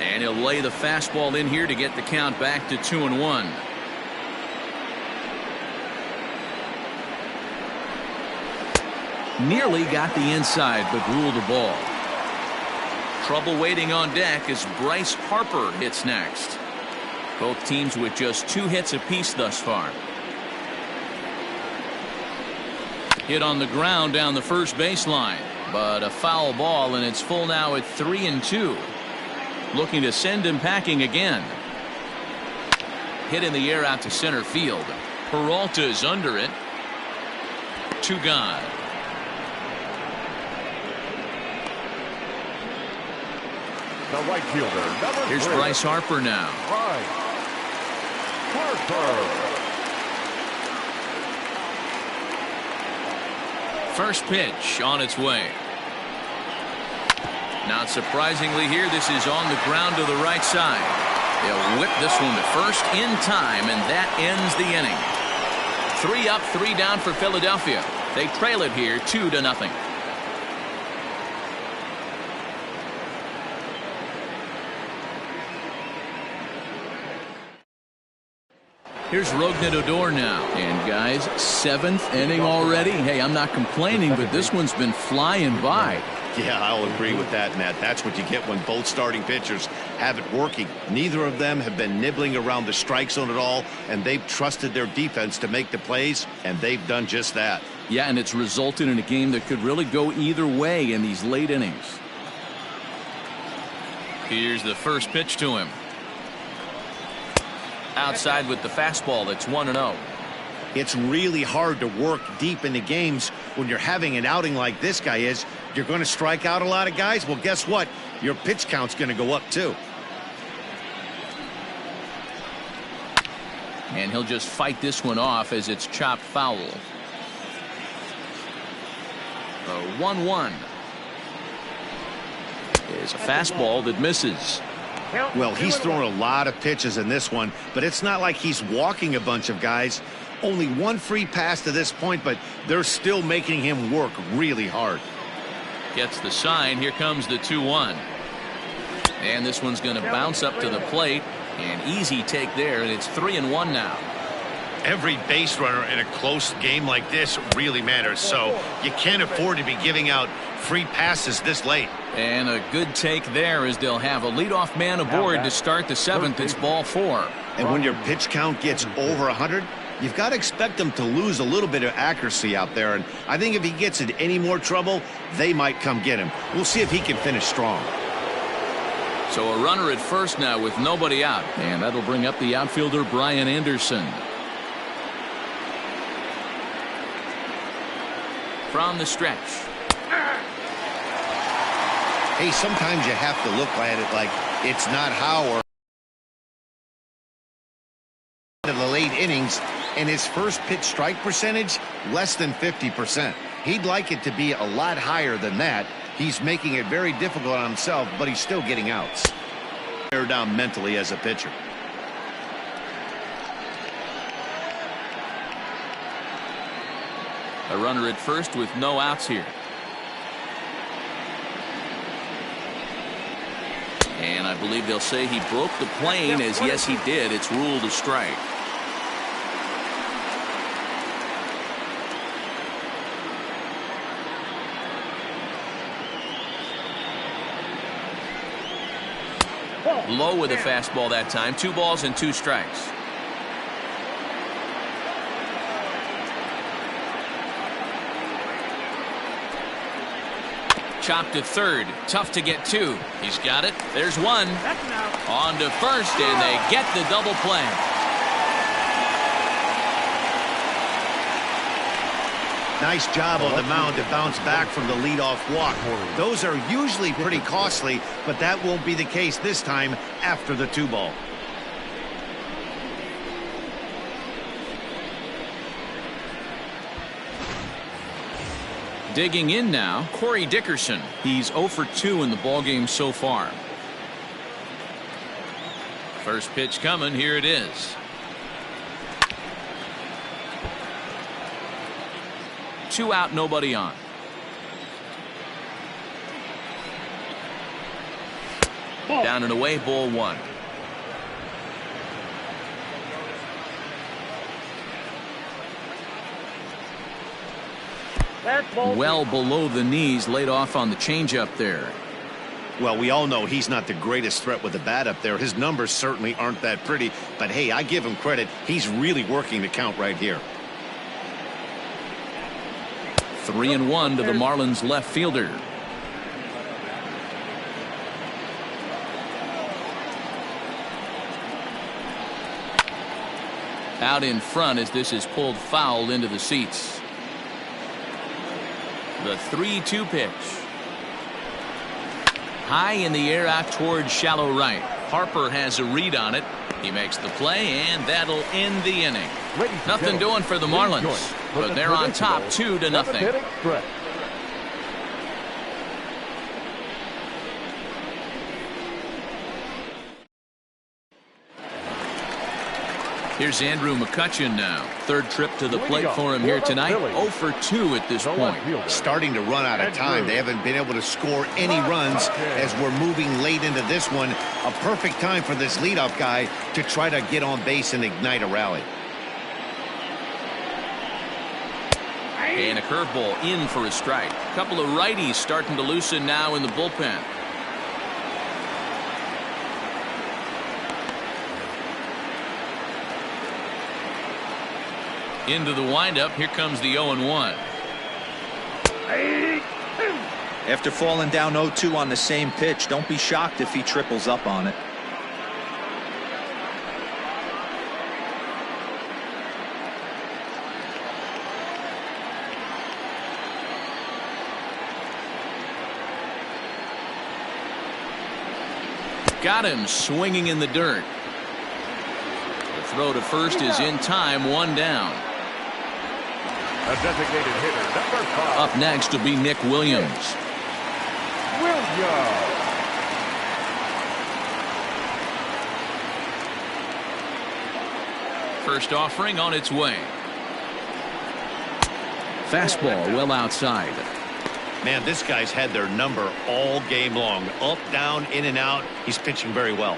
A: And he'll lay the fastball in here to get the count back to 2-1. Nearly got the inside, but ruled the ball. Trouble waiting on deck as Bryce Harper hits next. Both teams with just 2 hits apiece thus far. Hit on the ground down the first baseline, but a foul ball, and it's full now at 3-2. Looking to send him packing again. Hit in the air out to center field. Peralta is under it. 2 gone.
E: The right fielder, number
A: Here's
E: 3.
A: Bryce Harper now.
E: Bryce Harper.
A: First pitch on its way. Not surprisingly here, this is on the ground to the right side. They'll whip this one to first in time, and that ends the inning. 3 up, 3 down for Philadelphia. They trail it here 2-0. Here's Rougned Odor now. And guys, 7th inning already. Hey, I'm not complaining, but this one's been flying by.
B: Yeah, I'll agree with that, Matt. That's what you get when both starting pitchers have it working. Neither of them have been nibbling around the strike zone at all, and they've trusted their defense to make the plays, and they've done just that.
A: Yeah, and it's resulted in a game that could really go either way in these late innings. Here's the first pitch to him. Outside with the fastball. That's 1-0.
B: It's really hard to work deep into games when you're having an outing like this guy is. You're going to strike out a lot of guys. Well, guess what? Your pitch count's going to go up too.
A: And he'll just fight this one off as it's chopped foul. The 1-1 is a fastball that misses.
B: Well, he's thrown a lot of pitches in this one, but it's not like he's walking a bunch of guys. Only one free pass to this point, but they're still making him work really hard.
A: Gets the sign. Here comes the 2-1. And this one's going to bounce up to the plate. An easy take there, and it's 3-1 now.
B: Every base runner in a close game like this really matters, so you can't afford to be giving out free passes this late.
A: And a good take there as they'll have a leadoff man aboard to start the 7th. It's ball 4.
B: And when your pitch count gets over 100, you've got to expect them to lose a little bit of accuracy out there. And I think if he gets in any more trouble, they might come get him. We'll see if he can finish strong.
A: So a runner at first now with nobody out. And that'll bring up the outfielder Brian Anderson. From the stretch.
B: Hey, sometimes you have to look at it like it's not how or the late innings, and his first pitch strike percentage less than 50%. He'd like it to be a lot higher than that. He's making it very difficult on himself, but he's still getting outs. They're down mentally as a pitcher.
A: A runner at first with no outs here. And I believe they'll say he broke the plane, as yes he did. It's ruled a strike. Low with a fastball that time. 2 balls and 2 strikes. Chopped to third. Tough to get to. He's got it. There's one. On to first, and they get the double play.
B: Nice job on the mound to bounce back from the leadoff walk. Those are usually pretty costly, but that won't be the case this time after the 2-ball.
A: Digging in now, Corey Dickerson. He's 0 for 2 in the ballgame so far. First pitch coming. Here it is. 2 out, nobody on. Down and away, ball 1. Well below the knees, laid off on the changeup there.
B: Well, we all know he's not the greatest threat with the bat up there. His numbers certainly aren't that pretty, but hey, I give him credit. He's really working the count right here.
A: 3-1 to the Marlins left fielder. Out in front as this is pulled foul into the seats. The 3-2 pitch. high in the air out towards shallow right. Harper has a read on it. He makes the play, and that'll end the inning. Nothing doing for the Marlins, but they're on top 2-0. Here's Andrew McCutchen now. Third trip to the plate for him here tonight. 0 for 2 at this point.
B: Starting to run out of time. They haven't been able to score any runs as we're moving late into this one. A perfect time for this leadoff guy to try to get on base and ignite a rally.
A: And a curveball in for a strike. A couple of righties starting to loosen now in the bullpen. Into the windup. Here comes the 0-1.
C: After falling down 0-2 on the same pitch, don't be shocked if he triples up on it.
A: Got him swinging in the dirt. The throw to first is in time. 1 down.
E: A designated hitter, number 5.
A: Up next will be Nick Williams. First offering on its way. Fastball well outside.
B: Man, this guy's had their number all game long. Up, down, in and out. He's pitching very well.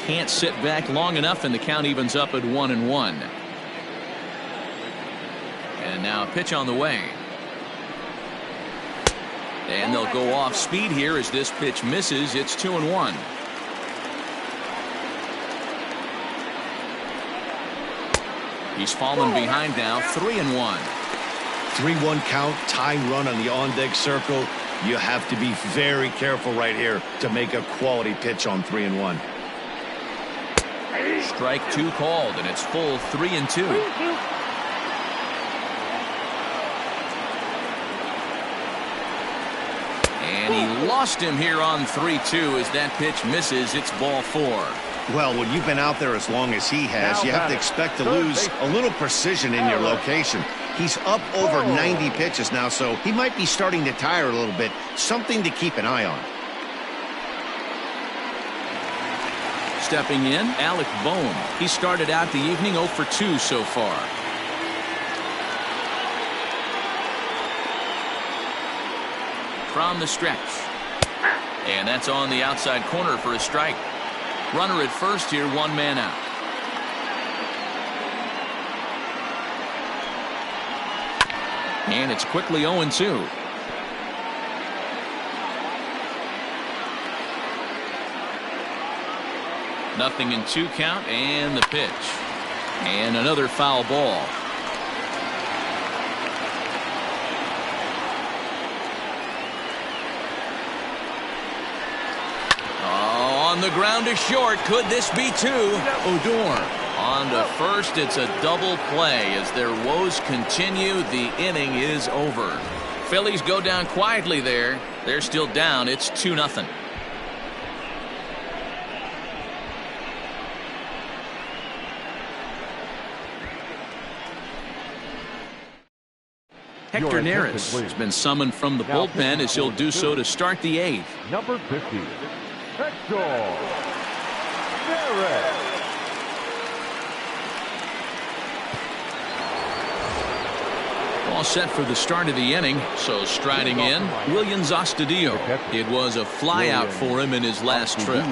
A: Can't sit back long enough, and the count evens up at 1-1. And now a pitch on the way. And they'll go off speed here as this pitch misses. It's 2-1. He's fallen behind now. 3-1.
B: 3-1 count, tying run on the on-deck circle. You have to be very careful right here to make a quality pitch on 3-1.
A: Strike 2 called, and it's full 3-2. And he lost him here on 3-2 as that pitch misses. It's ball 4.
B: Well, when you've been out there as long as he has, you have to expect to lose a little precision in your location. He's up over 90 pitches now, so he might be starting to tire a little bit. Something to keep an eye on.
A: Stepping in, Alec Bohm. He started out the evening 0 for 2 so far. From the stretch. And that's on the outside corner for a strike. Runner at first here, 1 man out. And it's quickly 0-2. Nothing in 2 count, and the pitch. And another foul ball. Oh, on the ground to short. Could this be 2? Odor on to first. It's a double play as their woes continue. The inning is over. Phillies go down quietly there. They're still down. It's 2-0. Hector Neris has been summoned from the bullpen as he'll do so to start the 8th.
E: Number 50, Hector Neris.
A: All set for the start of the inning. So striding in, Willians Astudillo. It was a flyout for him in his last trip.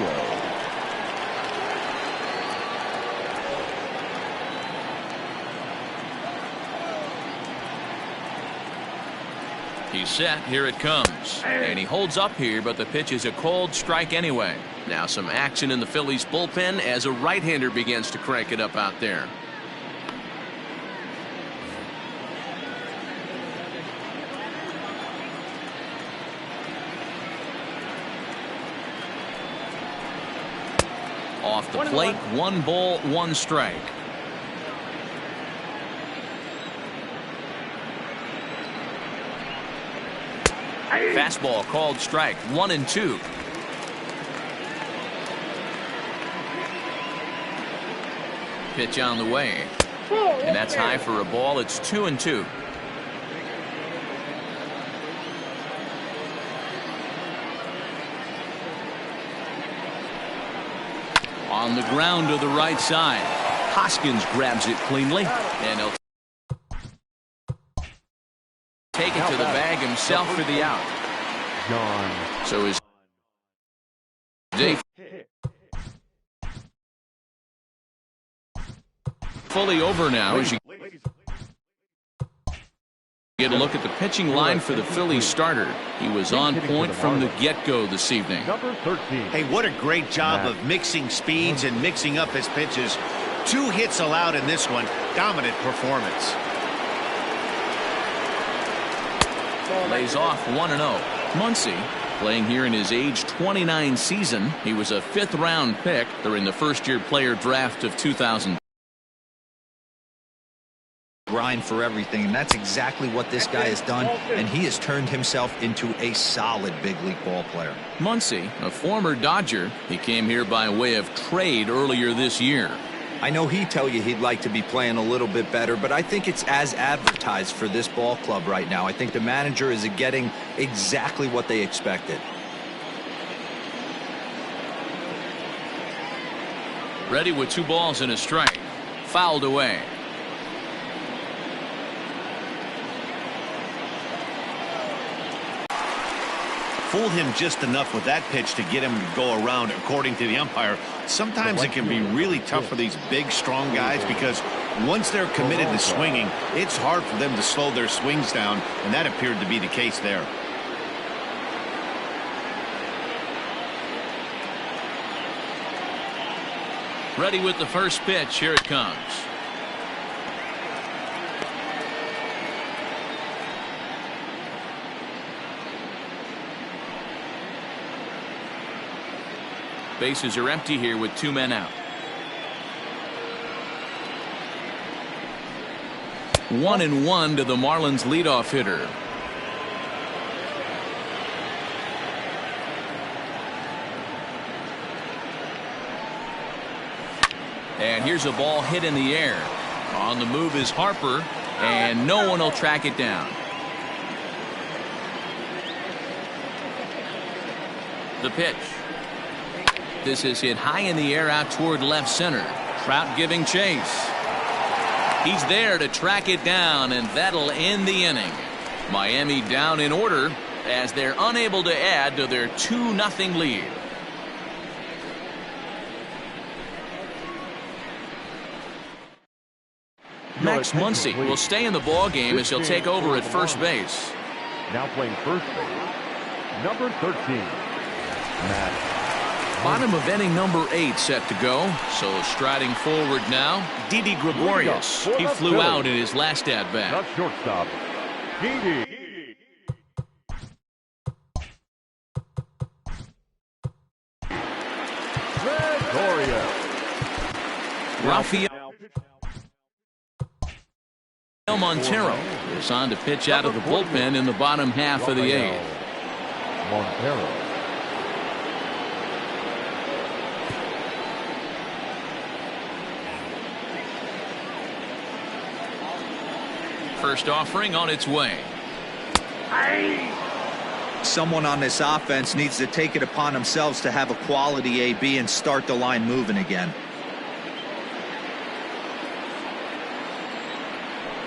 A: He's set. Here it comes. And he holds up here, but the pitch is a called strike anyway. Now some action in the Phillies bullpen as a right-hander begins to crank it up out there. Off the plate, 1 ball, 1 strike. Fastball called strike, 1-2. Pitch on the way. And that's high for a ball. It's 2-2. On the ground to the right side. Hoskins grabs it cleanly. And he'll take it to the bag himself for the out. So his day fully over now as you get a look at the pitching line for the Phillies starter. He was on point from the get-go this evening.
E: Number 13.
B: Hey, what a great job of mixing speeds and mixing up his pitches. 2 hits allowed in this one. Dominant performance.
A: Lays off 1-0. Muncy, playing here in his age 29 season. He was a 5th-round pick during the first-year player draft of 2000.
C: Grind for everything, and that's exactly what this guy has done, and he has turned himself into a solid big league ball player.
A: Muncy, a former Dodger, he came here by way of trade earlier this year.
C: I know he'd tell you he'd like to be playing a little bit better, but I think it's as advertised for this ball club right now. I think the manager is getting exactly what they expected.
A: Ready with 2 balls and a strike. Fouled away.
B: Fooled him just enough with that pitch to get him to go around, according to the umpire. Sometimes it can be really tough for these big, strong guys because once they're committed to swinging, it's hard for them to slow their swings down, and that appeared to be the case there.
A: Ready with the first pitch. Here it comes. Bases are empty here with 2 men out. 1-1 to the Marlins leadoff hitter. And here's a ball hit in the air. On the move is Harper, and no one will track it down. The pitch. This is hit high in the air out toward left center. Trout giving chase. He's there to track it down, and that'll end the inning. Miami down in order as they're unable to add to their 2-0 lead. Max Muncy will stay in the ball game as he'll take over at first base.
E: Now playing first base, number 13, Matt.
A: Bottom of inning number 8 set to go. So striding forward now, Didi Gregorius. He flew out in his last at-bat.
E: Not shortstop, Didi. Gregorius.
A: Rafael Montero is on to pitch out of the bullpen in the bottom half of the 8th.
E: Montero.
A: First offering on its way.
C: Someone on this offense needs to take it upon themselves to have a quality AB and start the line moving again.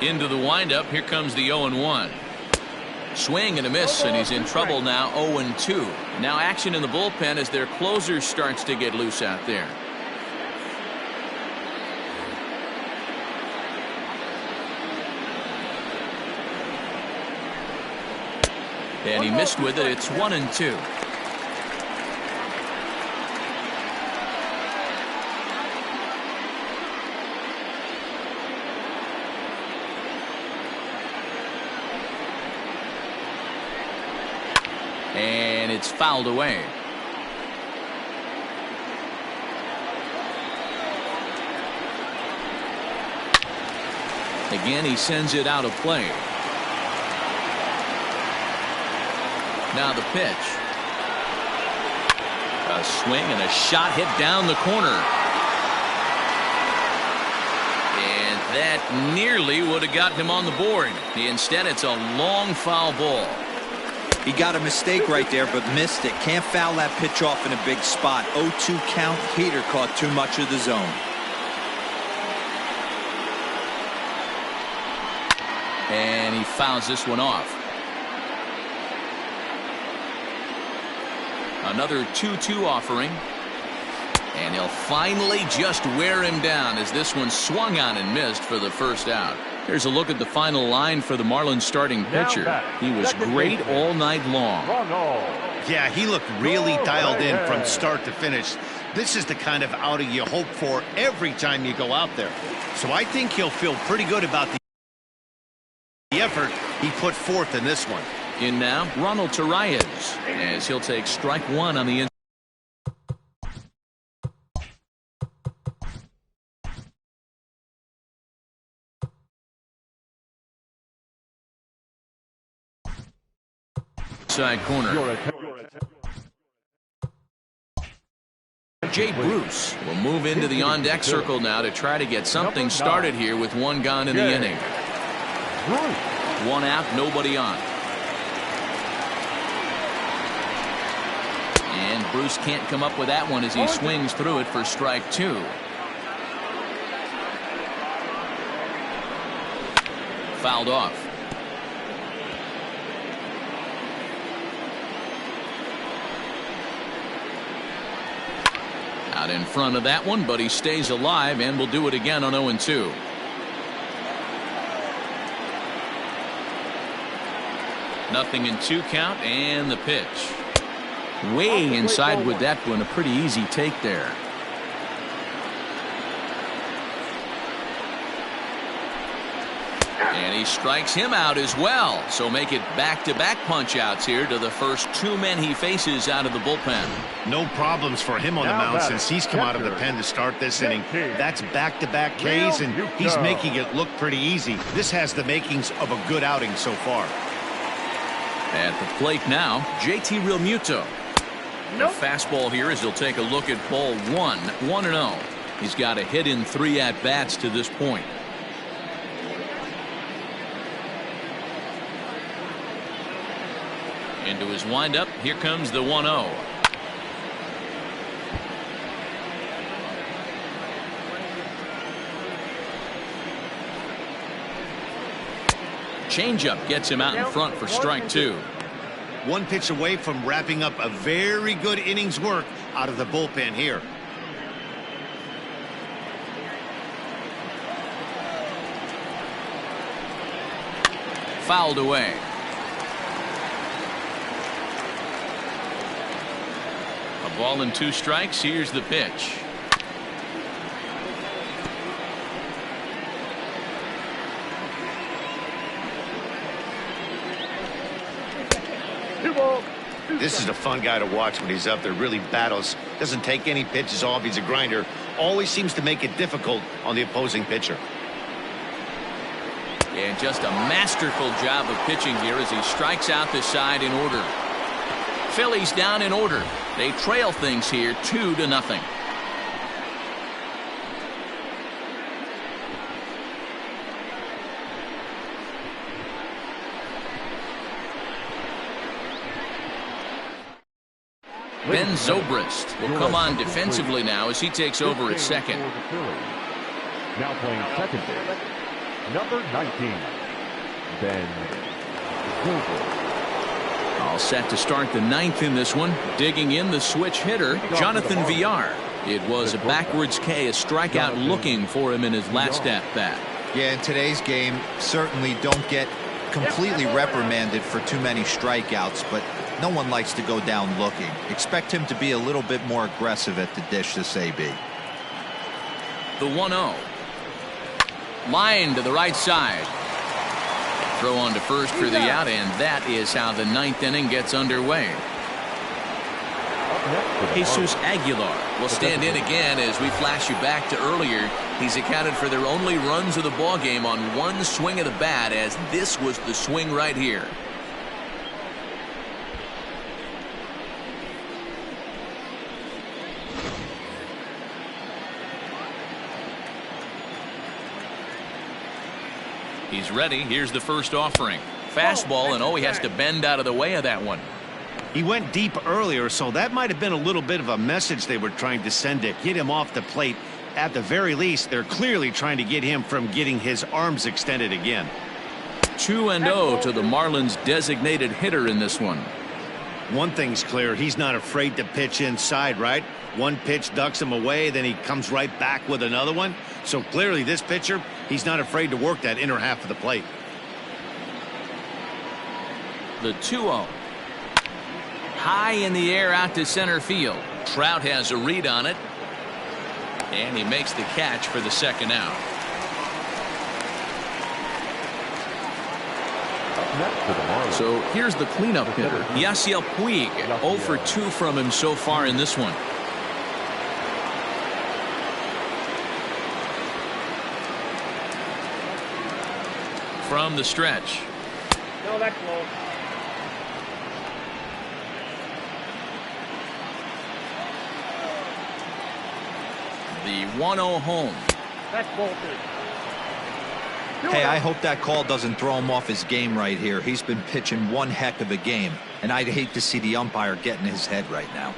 A: Into the windup. Here comes the 0-1. Swing and a miss, and he's in trouble now. 0-2. Now action in the bullpen as their closer starts to get loose out there. And he missed with it. It's 1-2. And it's fouled away. Again, he sends it out of play. Now the pitch. A swing and a shot hit down the corner. And that nearly would have gotten him on the board. Instead, it's a long foul ball.
C: He got a mistake right there, but missed it. Can't foul that pitch off in a big spot. 0-2 count. Heater caught too much of the zone.
A: And he fouls this one off. Another 2-2 offering. And he'll finally just wear him down as this one swung on and missed for the first out. Here's a look at the final line for the Marlins starting pitcher. He was great all night long.
B: Yeah, he looked really dialed in from start to finish. This is the kind of outing you hope for every time you go out there. So I think he'll feel pretty good about the effort he put forth in this one.
A: In now, Ronald Torreyes, as he'll take strike one on the inside corner. Jay Bruce will move into the on-deck circle now to try to get something started here with one gone in the inning. One out, nobody on. And Bruce can't come up with that one as he swings through it for strike two. Fouled off. Out in front of that one, but he stays alive and will do it again on 0-2. Nothing in 2 count, and the pitch. Way inside with that one. A pretty easy take there. And he strikes him out as well. So make it back-to-back punch-outs here to the first 2 men he faces out of the bullpen.
B: No problems for him on the mound since he's come out of the pen to start this inning. That's back-to-back Ks, and he's making it look pretty easy. This has the makings of a good outing so far.
A: At the plate now, JT Realmuto. The fastball here as he'll take a look at ball 1, 1-0. He's got a hit in 3 at-bats to this point. Into his windup, here comes the 1-0. Changeup gets him out in front for strike 2.
B: One pitch away from wrapping up a very good innings work out of the bullpen here.
A: Fouled away. A ball and 2 strikes. Here's the pitch.
B: This is a fun guy to watch when he's up there. Really battles. Doesn't take any pitches off. He's a grinder. Always seems to make it difficult on the opposing pitcher.
A: And just a masterful job of pitching here as he strikes out the side in order. Phillies down in order. They trail things here 2-0. Ben Zobrist will come on defensively now as he takes over at second.
E: Now playing second base, number 19, Ben Zobrist.
A: All set to start the 9th in this one. Digging in the switch hitter, Jonathan Villar. It was a backwards K, a strikeout looking for him in his last at-bat.
C: Yeah, in today's game, certainly don't get completely reprimanded for too many strikeouts, but no one likes to go down looking. Expect him to be a little bit more aggressive at the dish this AB.
A: The 1-0. Line to the right side. Throw on to first for the out, and that is how the 9th inning gets underway.
E: next for the
A: Jesus
E: Marlins,
A: Aguilar will stand in again as we flash you back to earlier. He's accounted for their only runs of the ball game on one swing of the bat, as this was the swing right here. He's ready. Here's the first offering. Fastball, and he has to bend out of the way of that one.
B: He went deep earlier, so that might have been a little bit of a message they were trying to send to get him off the plate. At the very least, they're clearly trying to get him from getting his arms extended again.
A: 2-0 to the Marlins' designated hitter in this one.
B: One thing's clear, he's not afraid to pitch inside, right? One pitch ducks him away, then he comes right back with another one. So clearly this pitcher, he's not afraid to work that inner half of the plate.
A: The 2-0. High in the air out to center field. Trout has a read on it. And he makes the catch for the second out.
E: next for the Marlins.
A: So here's the cleanup hitter, Yasiel Puig. 0 for 2 from him so far in this one. From the stretch.
D: No, that's low.
A: The 1-0 home.
D: That's bolted.
C: Hey, I hope that call doesn't throw him off his game right here. He's been pitching one heck of a game, and I'd hate to see the umpire get in his head right now.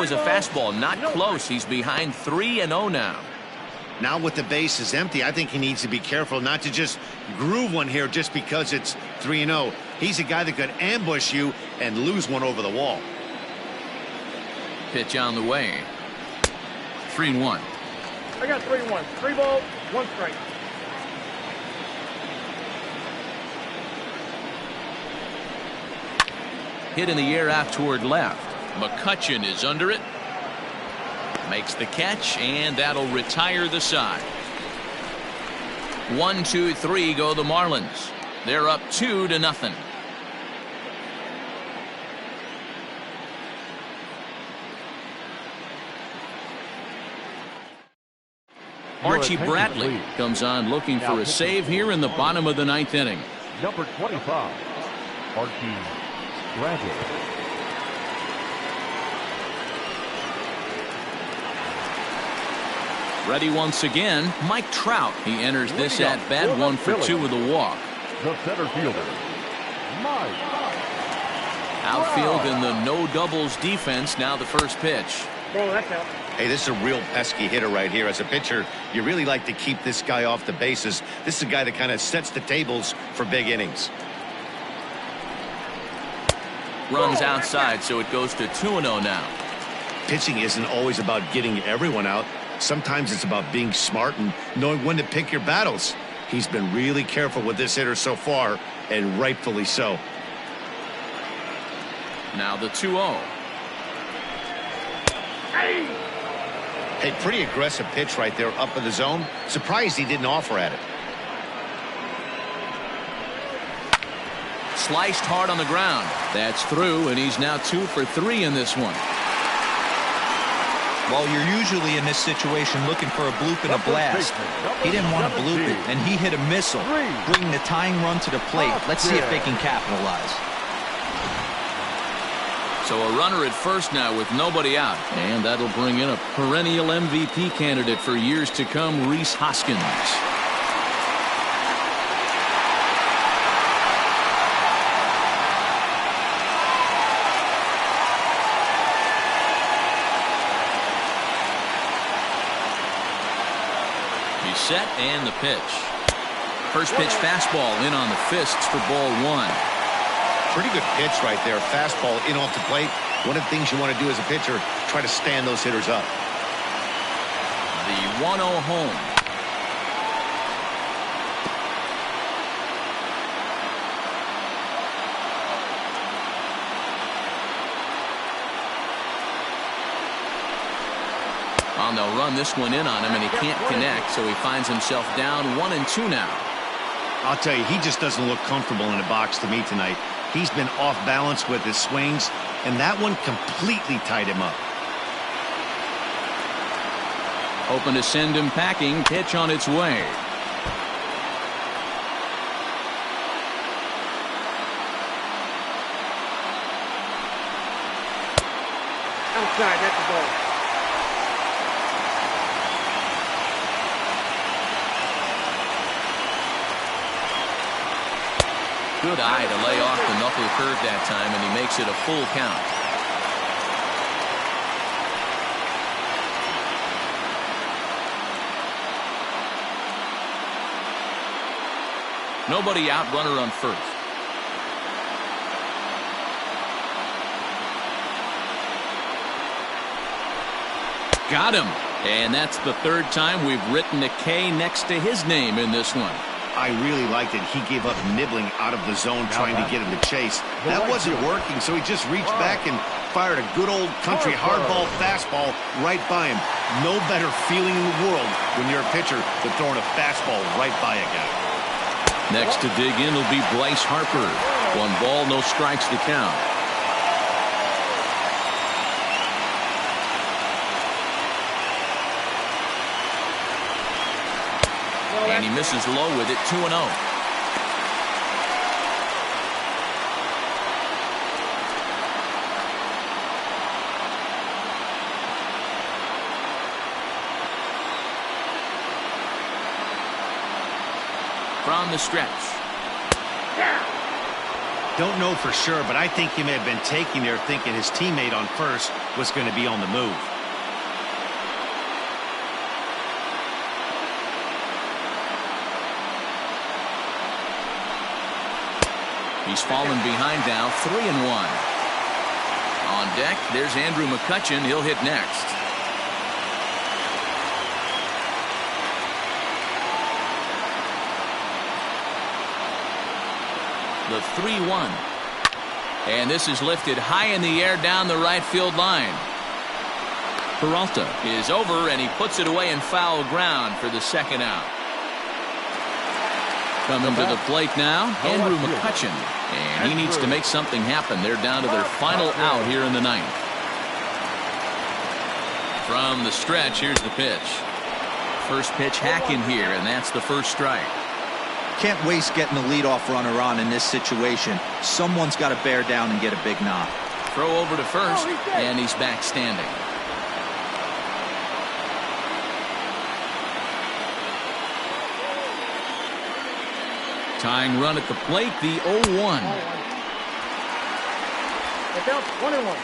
A: Is a fastball, not close. He's behind 3-0 now.
B: Now with the bases empty, I think he needs to be careful not to just groove one here just because it's 3-0. He's a guy that could ambush you and lose one over the wall.
A: Pitch on the way. 3-1.
D: I got 3-1. 3 balls, 1 strike.
A: Hit in the air out toward left. McCutchen is under it. Makes the catch, and that'll retire the side. 1, 2, 3 go the Marlins. They're up 2-0. Archie Bradley comes on looking for a save here in the bottom of the 9th inning.
E: Number 25, Archie Bradley.
A: Ready once again, Mike Trout. He enters this at bat 1 for 2 with a walk.
E: The center fielder, Mike.
A: Outfield in the no doubles defense. Now the first pitch.
D: Oh, that's out.
B: Hey, this is a real pesky hitter right here. As a pitcher, you really like to keep this guy off the bases. This is a guy that kind of sets the tables for big innings.
A: Runs outside, so it goes to 2-0 now.
B: Pitching isn't always about getting everyone out. Sometimes it's about being smart and knowing when to pick your battles. He's been really careful with this hitter so far, and rightfully so.
A: Now the 2-0.
B: Hey, pretty aggressive pitch right there up in the zone. Surprised he didn't offer at it.
A: Sliced hard on the ground. That's through, and he's now 2 for 3 in this one.
C: Well, you're usually in this situation looking for a bloop and a blast. He didn't want to bloop it, and he hit a missile, bringing the tying run to the plate. Let's see if they can capitalize.
A: So a runner at first now with nobody out. And that'll bring in a perennial MVP candidate for years to come, Rhys Hoskins. Set and the pitch. First pitch fastball in on the fists for ball 1.
B: Pretty good pitch right there. Fastball in off the plate. One of the things you want to do as a pitcher, try to stand those hitters up.
A: The 1-0 home. And they'll run this one in on him, and he can't connect, so he finds himself down 1-2 now.
B: I'll tell you, he just doesn't look comfortable in the box to me tonight. He's been off balance with his swings, and that one completely tied him up.
A: Hoping to send him packing. Pitch on its way.
D: Outside, that's the ball.
A: Good eye to lay off the knuckle curve that time, and he makes it a full count. Nobody out, runner on first. Got him. And that's the third time we've written a K next to his name in this one.
B: I really liked it. He gave up nibbling out of the zone trying to get him to chase. That wasn't working, so he just reached back and fired a good old country hardball fastball right by him. No better feeling in the world when you're a pitcher than throwing a fastball right by a guy.
A: Next to dig in will be Bryce Harper. 1 ball, no strikes to count. And he misses low with it, 2-0. From the stretch.
B: Don't know for sure, but I think he may have been taking there thinking his teammate on first was going to be on the move.
A: He's fallen behind now, 3-1. On deck, there's Andrew McCutchen. He'll hit next. The 3-1. And this is lifted high in the air down the right field line. Peralta is over, and he puts it away in foul ground for the second out. Coming to the plate now, Andrew McCutchen. And he needs to make something happen. They're down to their final out here in the ninth. From the stretch, here's the pitch. First pitch hacking here, and that's the first strike.
C: Can't waste getting the leadoff runner on in this situation. Someone's got to bear down and get a big knock.
A: Throw over to first, and he's back standing. Tying run at the plate, the 0-1.
D: It's out, 1-1.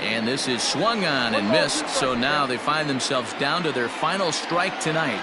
A: And this is swung on and missed, so now they find themselves down to their final strike tonight.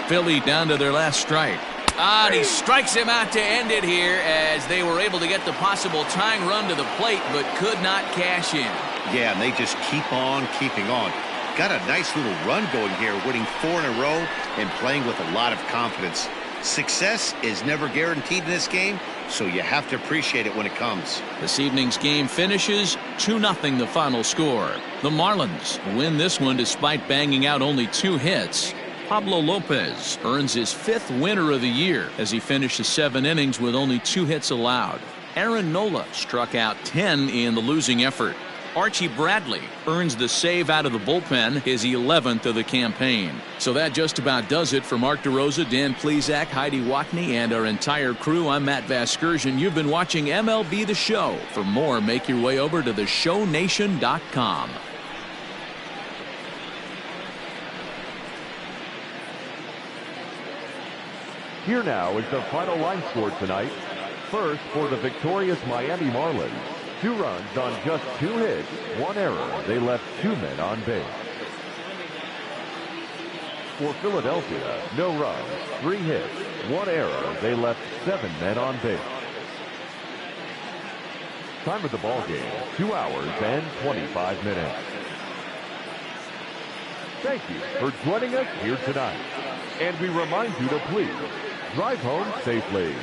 A: Philly down to their last strike. And he strikes him out to end it here as they were able to get the possible tying run to the plate but could not cash in.
B: Yeah, and they just keep on keeping on. Got a nice little run going here, winning 4 in a row and playing with a lot of confidence. Success is never guaranteed in this game, so you have to appreciate it when it comes.
A: This evening's game finishes 2-0 the final score. The Marlins win this one despite banging out only 2 hits. Pablo Lopez earns his 5th winner of the year as he finishes 7 innings with only 2 hits allowed. Aaron Nola struck out 10 in the losing effort. Archie Bradley earns the save out of the bullpen, his 11th of the campaign. So that just about does it for Mark DeRosa, Dan Plesac, Heidi Watney, and our entire crew. I'm Matt Vasgersian. You've been watching MLB The Show. For more, make your way over to theshownation.com.
E: Here now is the final line score tonight. First, for the victorious Miami Marlins, 2 runs on just 2 hits, 1 error. They left 2 men on base. For Philadelphia, no runs, 3 hits, 1 error. They left 7 men on base. Time of the ball game, 2 hours and 25 minutes. Thank you for joining us here tonight. And we remind you to please drive home safely.